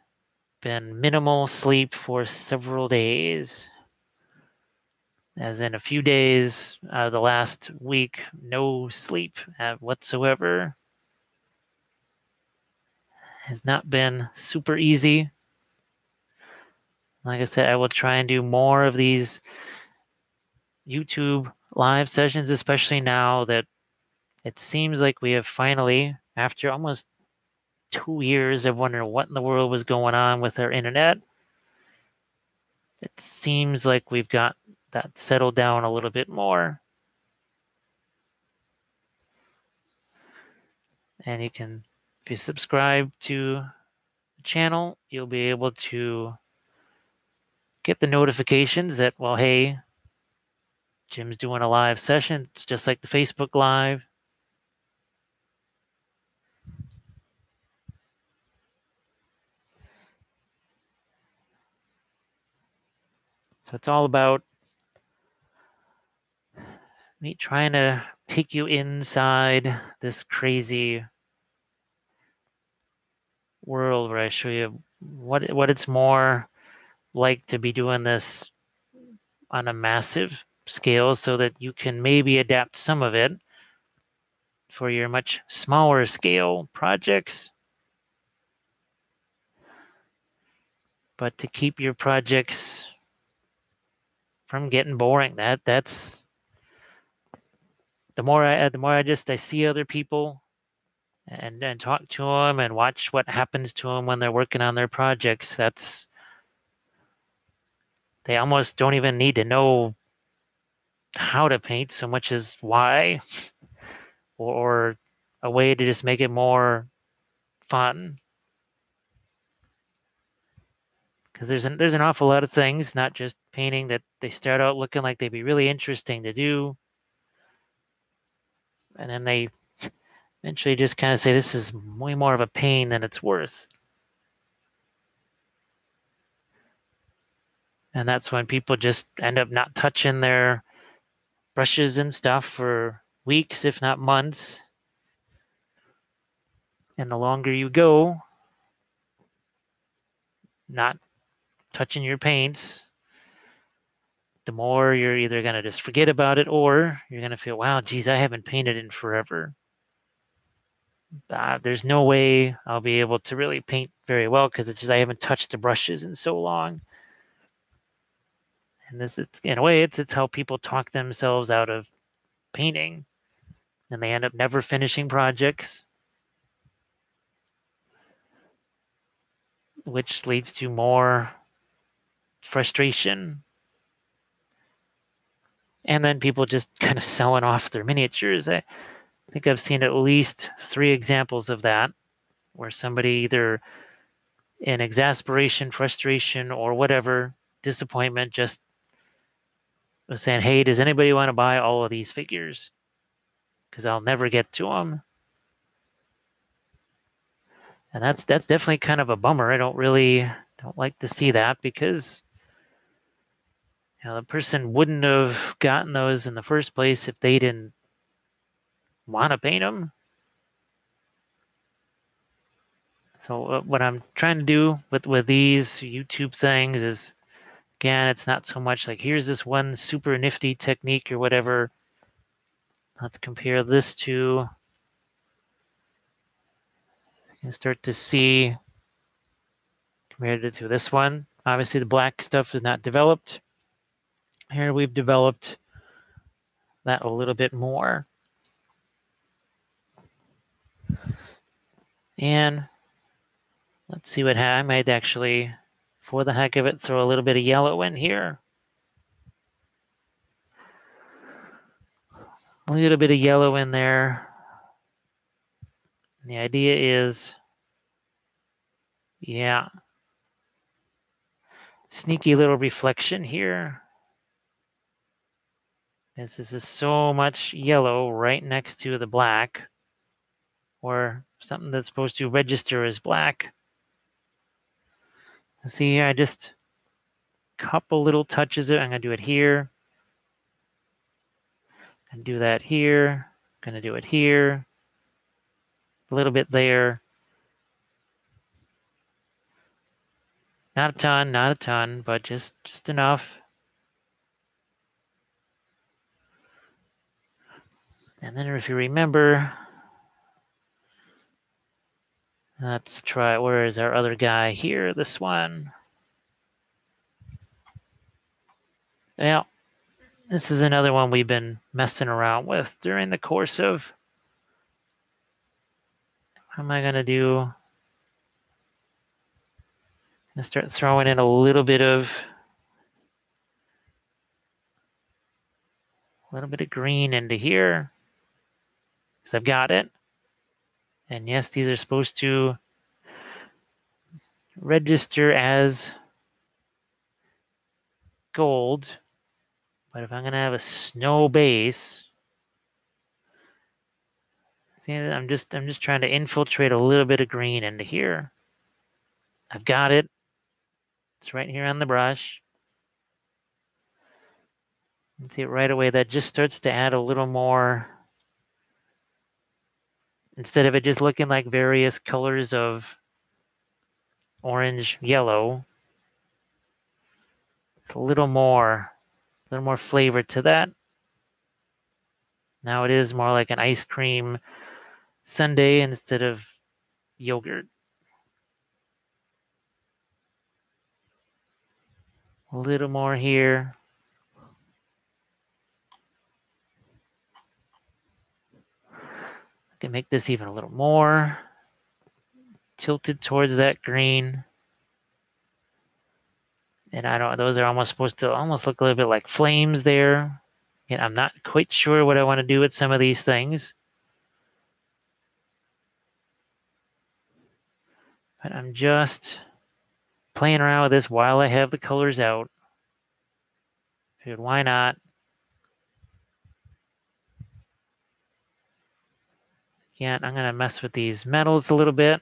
been minimal sleep for several days. As in a few days, the last week, no sleep whatsoever. Has not been super easy. Like I said, I will try and do more of these YouTube live sessions, especially now that it seems like we have finally, after almost 2 years of wondering what in the world was going on with our internet, it seems like we've got that settled down a little bit more. And you can, if you subscribe to the channel, you'll be able to get the notifications that, well, hey, Jim's doing a live session. It's just like the Facebook Live. So it's all about me trying to take you inside this crazy world where I show you what it's more like to be doing this on a massive scale so that you can maybe adapt some of it for your much smaller scale projects. But to keep your projects from getting boring, that's the more I see other people and talk to them and watch what happens to them when they're working on their projects. They almost don't even need to know how to paint so much as why, or a way to just make it more fun. Because there's an awful lot of things, not just painting, that they start out looking like they'd be really interesting to do, and then they eventually just kind of say this is way more of a pain than it's worth. And that's when people just end up not touching their brushes and stuff for weeks, if not months. And the longer you go not touching your paints, the more you're either going to just forget about it, or you're going to feel, wow, geez, I haven't painted in forever. There's no way I'll be able to really paint very well because it's just I haven't touched the brushes in so long. And it's in a way, it's how people talk themselves out of painting, and they end up never finishing projects, which leads to more frustration. And then people just kind of selling off their miniatures. I think I've seen at least 3 examples of that, where somebody either in exasperation, frustration, or whatever, disappointment, just was saying, hey, does anybody want to buy all of these figures? Because I'll never get to them. And that's definitely kind of a bummer. I don't like to see that, because the person wouldn't have gotten those in the first place if they didn't want to paint them. So what I'm trying to do with these YouTube things is, again, it's not so much like here's this one super nifty technique or whatever. Let's compare this to. You can start to see compared to this one. Obviously, the black stuff is not developed. Here we've developed that a little bit more. And let's see what I might actually, for the heck of it, throw a little bit of yellow in here. A little bit of yellow in there. And the idea is, yeah, sneaky little reflection here. This is so much yellow right next to the black, or something that's supposed to register as black. So see here, I just couple little touches of it. I'm going to do it here. And do that here. I'm going to do it here. A little bit there. Not a ton, but just enough. And then if you remember, let's try, where is our other guy here? This one. Yeah, this is another one we've been messing around with during the course of, what am I going to do? I'm going to start throwing in a little bit of green into here, because I've got it. And yes, these are supposed to register as gold. But if I'm going to have a snow base, see, I'm just trying to infiltrate a little bit of green into here. I've got it. It's right here on the brush. You can see it right away. That just starts to add a little more, instead of it just looking like various colors of orange, yellow, it's a little more flavor to that. Now it is more like an ice cream sundae instead of yogurt. A little more here. I can make this even a little more tilted towards that green. And I don't, those are almost supposed to almost look a little bit like flames there. And I'm not quite sure what I want to do with some of these things. But I'm just playing around with this while I have the colors out. Figured, why not? Yeah, I'm going to mess with these metals a little bit.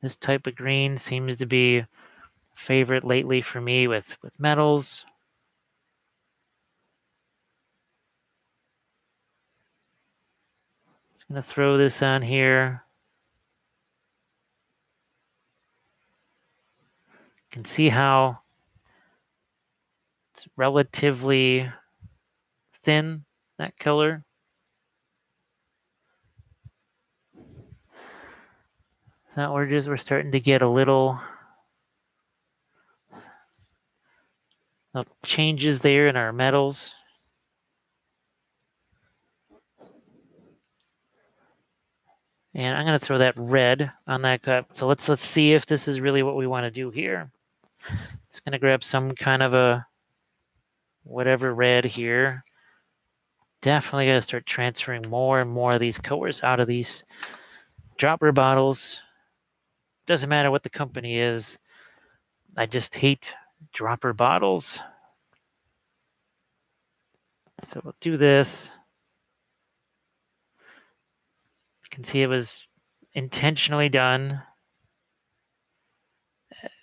This type of green seems to be a favorite lately for me with metals. Just going to throw this on here. You can see how it's relatively thin, that color. So we're starting to get a little changes there in our metals. And I'm going to throw that red on that cup. So let's see if this is really what we want to do here. Just going to grab some kind of a whatever red here. Definitely got to start transferring more and more of these colors out of these dropper bottles. Doesn't matter what the company is. I just hate dropper bottles. So we'll do this. You can see it was intentionally done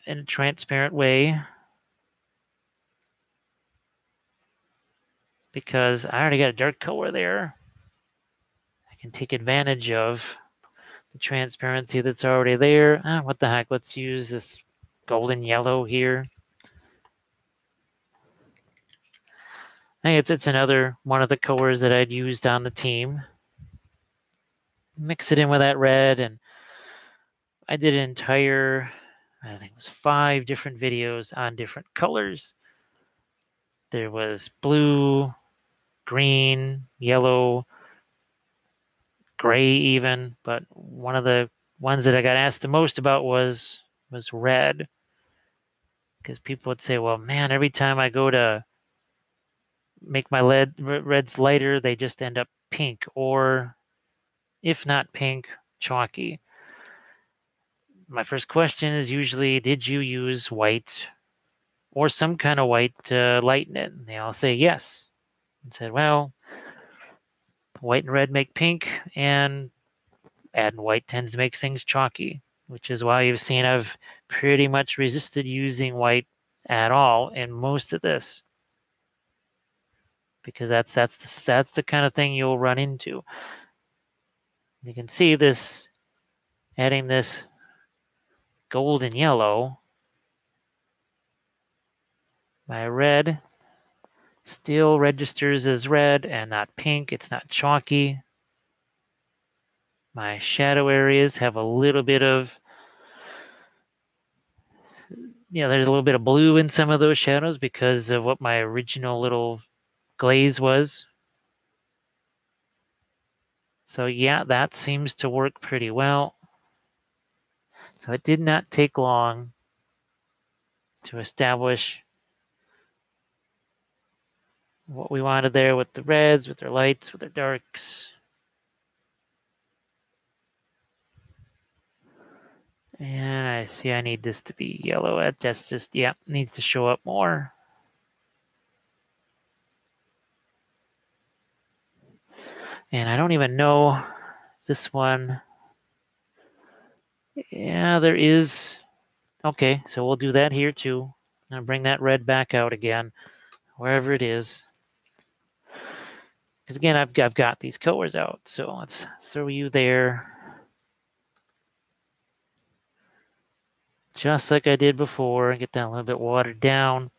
in a transparent way because I already got a dark color there. I can take advantage of the transparency that's already there. What the heck? Let's use this golden yellow here. I think it's another one of the colors that I'd used on the team. Mix it in with that red, and I did an entire, I think it was 5 different videos on different colors. There was blue, green, yellow, gray even, but one of the ones that I got asked the most about was red. Because people would say, well, man, every time I go to make my reds lighter, they just end up pink, or if not pink, chalky. My first question is usually, did you use white or some kind of white to lighten it? And they all say yes. And said, well, white and red make pink, and adding white tends to make things chalky, which is why you've seen I've pretty much resisted using white at all in most of this, because that's the kind of thing you'll run into. You can see this, adding this gold and yellow. My red still registers as red and not pink. It's not chalky. My shadow areas have a little bit of, there's a little bit of blue in some of those shadows because of what my original little glaze was. So yeah, that seems to work pretty well. So it did not take long to establish what we wanted there with the reds, with their lights, with their darks. And I see I need this to be yellow. That's just, needs to show up more. And I don't even know this one. Yeah, there is. Okay, so we'll do that here too. I'm going to bring that red back out again. wherever it is. Because again, I've got these colors out, so let's throw you there. Just like I did before, get that a little bit watered down.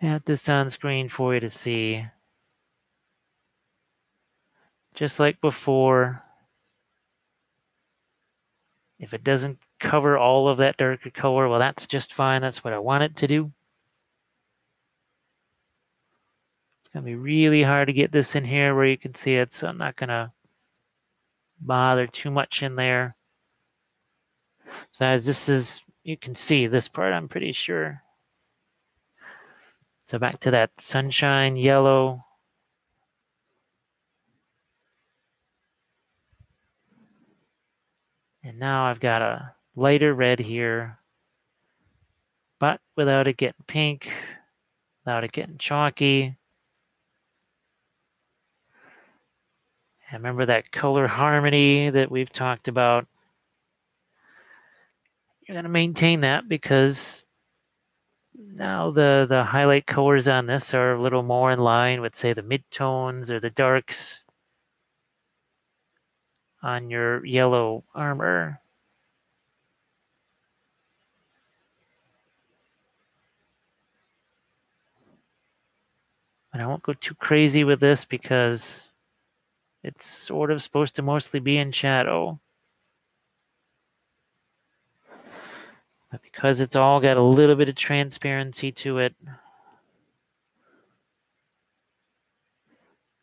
Add this on screen for you to see. Just like before. If it doesn't cover all of that darker color, well, that's just fine. That's what I want it to do. It's going to be really hard to get this in here where you can see it, so I'm not going to bother too much in there. So as this is, you can see this part, I'm pretty sure. So back to that sunshine yellow. And now I've got a lighter red here, but without it getting pink, without it getting chalky. And remember that color harmony that we've talked about. You're going to maintain that because now the highlight colors on this are a little more in line with, say, the midtones or the darks on your yellow armor. And I won't go too crazy with this because it's sort of supposed to mostly be in shadow. But because it's all got a little bit of transparency to it.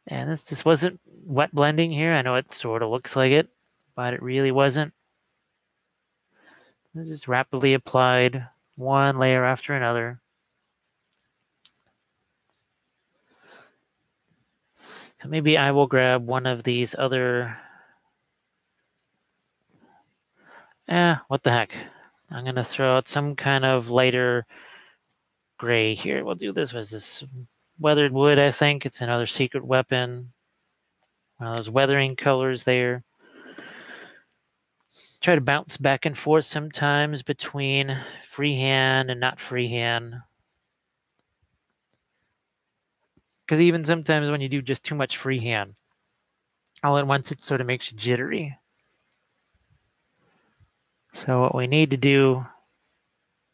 And this wasn't wet blending here. I know it sort of looks like it, but it really wasn't. This is rapidly applied, one layer after another. So maybe I will grab one of these other... what the heck. I'm going to throw out some kind of lighter gray here. We'll do this. Was this weathered wood, I think. It's another secret weapon. One of those weathering colors there. Try to bounce back and forth sometimes between freehand and not freehand. Because even sometimes when you do just too much freehand, all at once it sort of makes you jittery. So what we need to do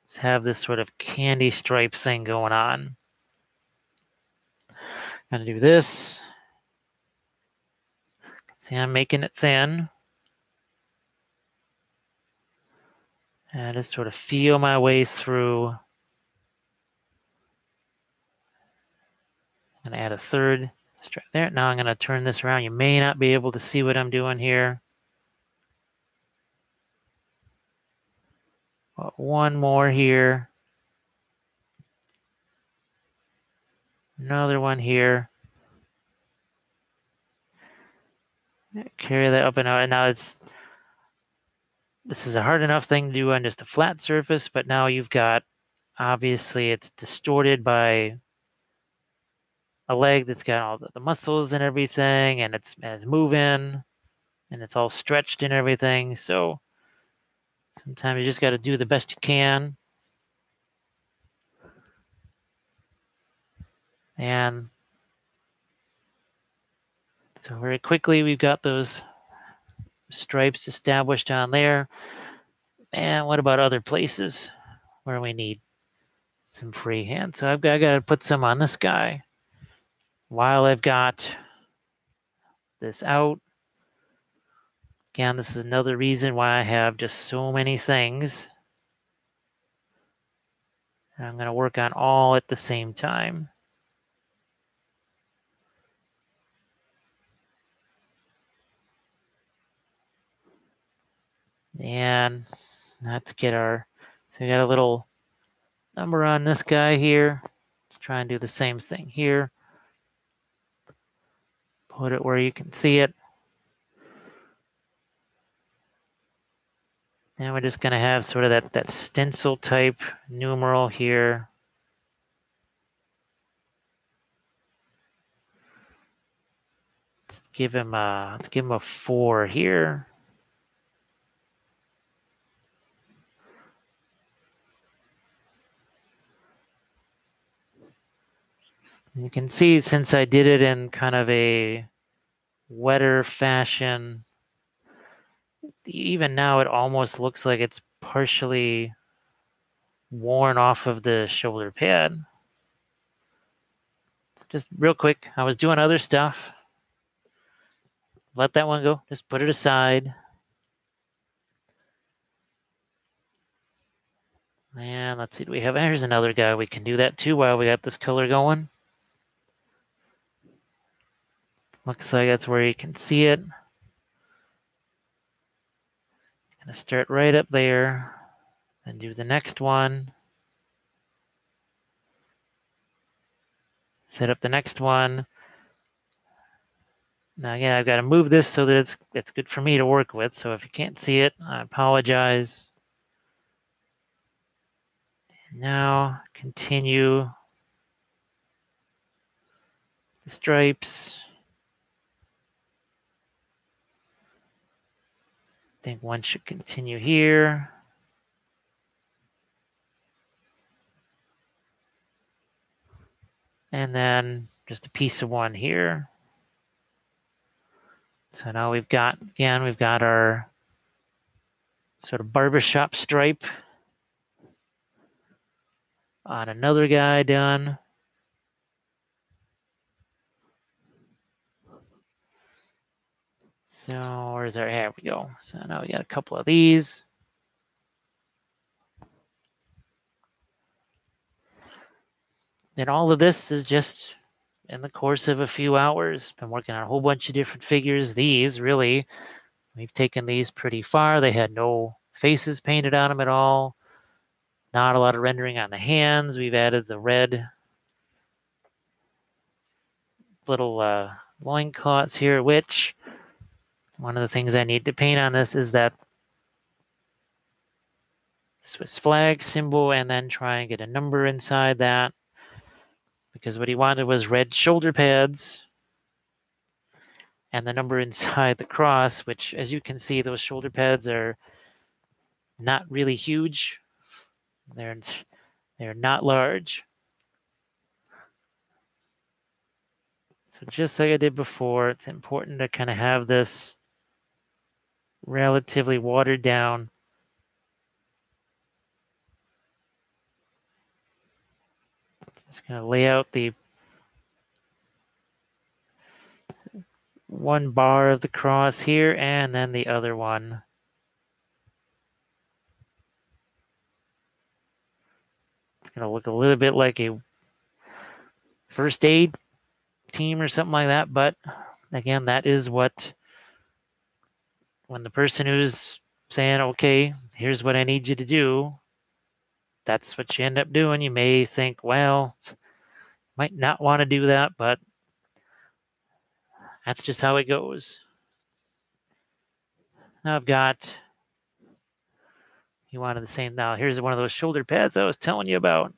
is have this sort of candy stripe thing going on. I'm going to do this. See, I'm making it thin. And just sort of feel my way through. I'm going to add a third stripe there. Now I'm going to turn this around. You may not be able to see what I'm doing here. But one more here. Another one here. Carry that up and out. And now this is a hard enough thing to do on just a flat surface, but now you've got, obviously it's distorted by a leg that's got all the muscles and everything, and it's moving, and it's all stretched and everything. So sometimes you just got to do the best you can. And so very quickly, we've got those stripes established on there. And what about other places where we need some freehand? So I got to put some on this guy while I've got this out. Again, this is another reason why I have just so many things. And I'm going to work on all at the same time. And let's get our, so we got a little number on this guy here. Let's try and do the same thing here. Put it where you can see it. And we're just going to have sort of that stencil type numeral here. Let's give him a 4 here. You can see since I did it in kind of a wetter fashion, even now it almost looks like it's partially worn off of the shoulder pad. So just real quick, I was doing other stuff. Let that one go. Just put it aside. And let's see, do we have, here's another guy. We can do that too while we got this color going. Looks like that's where you can see it. Gonna start right up there and do the next one. Set up the next one. Now again, I've got to move this so that it's good for me to work with. So if you can't see it, I apologize. Now continue the stripes. I think one should continue here. And then just a piece of one here. So now we've got, again, we've got our sort of barbershop stripe on another guy done. So where's our, here we go. So now we got a couple of these. And all of this is just in the course of a few hours. Been working on a whole bunch of different figures. These really, we've taken these pretty far. They had no faces painted on them at all. Not a lot of rendering on the hands. We've added the red little loincloths here, which one of the things I need to paint on this is that Swiss flag symbol and then try and get a number inside that. Because what he wanted was red shoulder pads and the number inside the cross, which, as you can see, those shoulder pads are not really huge. They're not large. So just like I did before, it's important to kind of have this relatively watered down. Just going to lay out the one bar of the cross here and then the other one. It's going to look a little bit like a first aid team or something like that. But again, that is what, when the person who's saying, okay, here's what I need you to do, that's what you end up doing. You may think, well, might not want to do that, but that's just how it goes. Now I've got, you wanted the same, now here's one of those shoulder pads I was telling you about.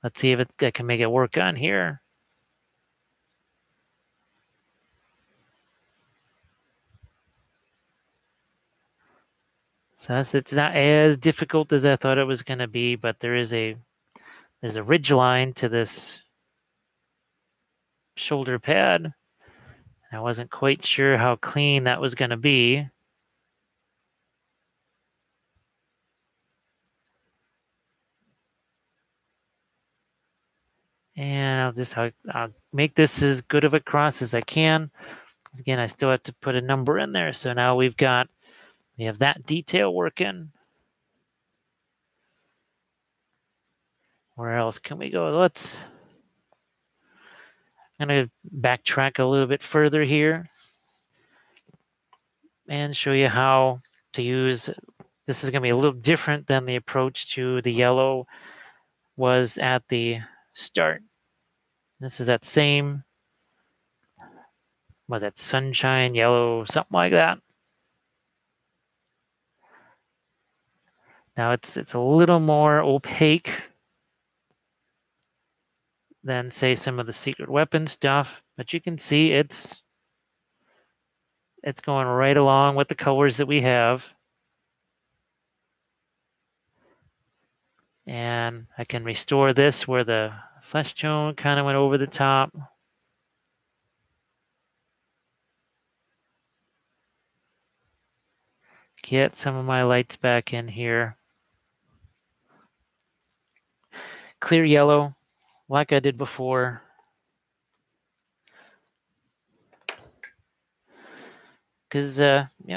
Let's see if I can make it work on here. So it's not as difficult as I thought it was going to be, but there's a ridge line to this shoulder pad. I wasn't quite sure how clean that was going to be. And I'll make this as good of a cross as I can. Again, I still have to put a number in there. So now we have that detail working. Where else can we go? I'm going to backtrack a little bit further here and show you how to use, this is going to be a little different than the approach to the yellow was at the start. This is that same, was that sunshine yellow, something like that. Now it's a little more opaque than, say, some of the secret weapon stuff, but you can see it's going right along with the colors that we have. And I can restore this where the Flesh tone kind of went over the top. Get some of my lights back in here. Clear yellow, like I did before. Because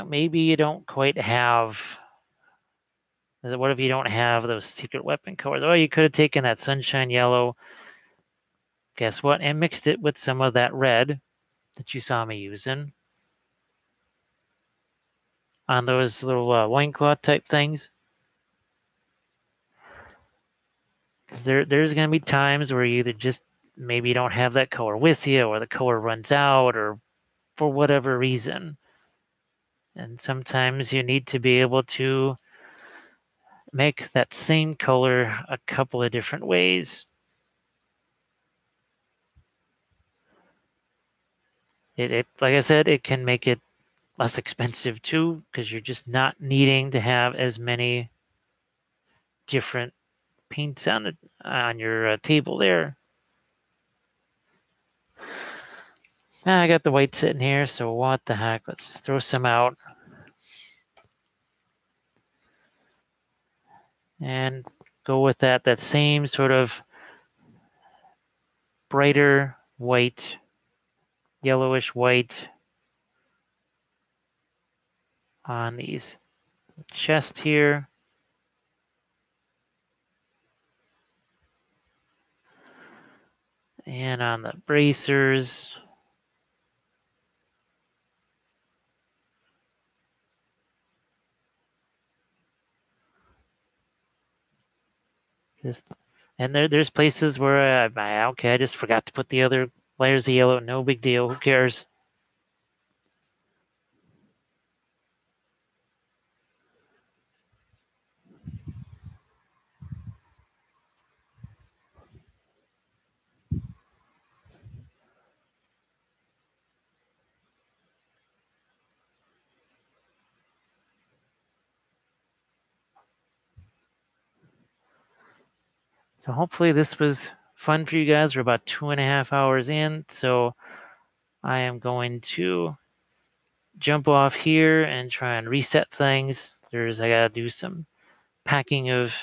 maybe you don't quite have. What if you don't have those secret weapon colors? Oh, you could have taken that sunshine yellow. Guess what? And mixed it with some of that red that you saw me using on those little loincloth type things. Because there's going to be times where you either just maybe you don't have that color with you, or the color runs out, or for whatever reason. And sometimes you need to be able to make that same color a couple of different ways. It like I said, it can make it less expensive too, because you're just not needing to have as many different paints on your table there. I got the white sitting here, so what the heck? Let's just throw some out. And go with that same sort of brighter white, yellowish white on these chest here. And on the bracers. And there's places where I just forgot to put the other layers of yellow. No big deal. Who cares? So hopefully this was fun for you guys. We're about 2.5 hours in, so I am going to jump off here and try and reset things. I gotta do some packing of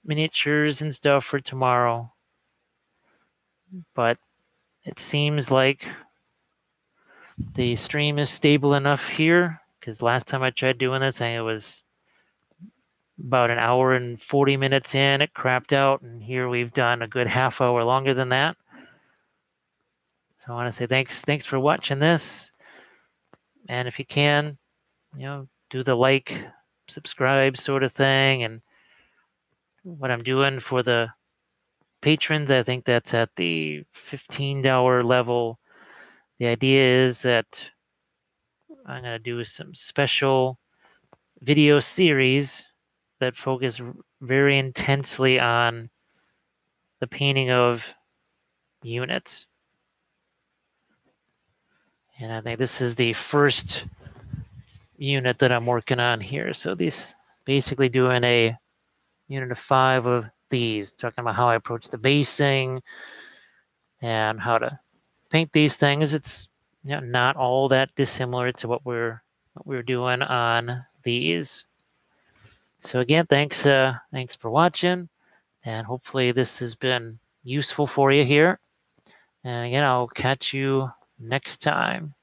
miniatures and stuff for tomorrow. But it seems like the stream is stable enough here, because last time I tried doing this, I think it was about 1 hour and 40 minutes in, it crapped out, and here we've done a good half hour longer than that. So I want to say thanks for watching this, and if you can, do the like, subscribe sort of thing. And what I'm doing for the patrons, I think that's at the $15 level. The idea is that I'm going to do some special video series that focus very intensely on the painting of units. And I think this is the first unit that I'm working on here. So this basically doing a unit of 5 of these, talking about how I approach the basing and how to paint these things. It's not all that dissimilar to what we're doing on these. So again, thanks for watching, and hopefully this has been useful for you here. And again, I'll catch you next time.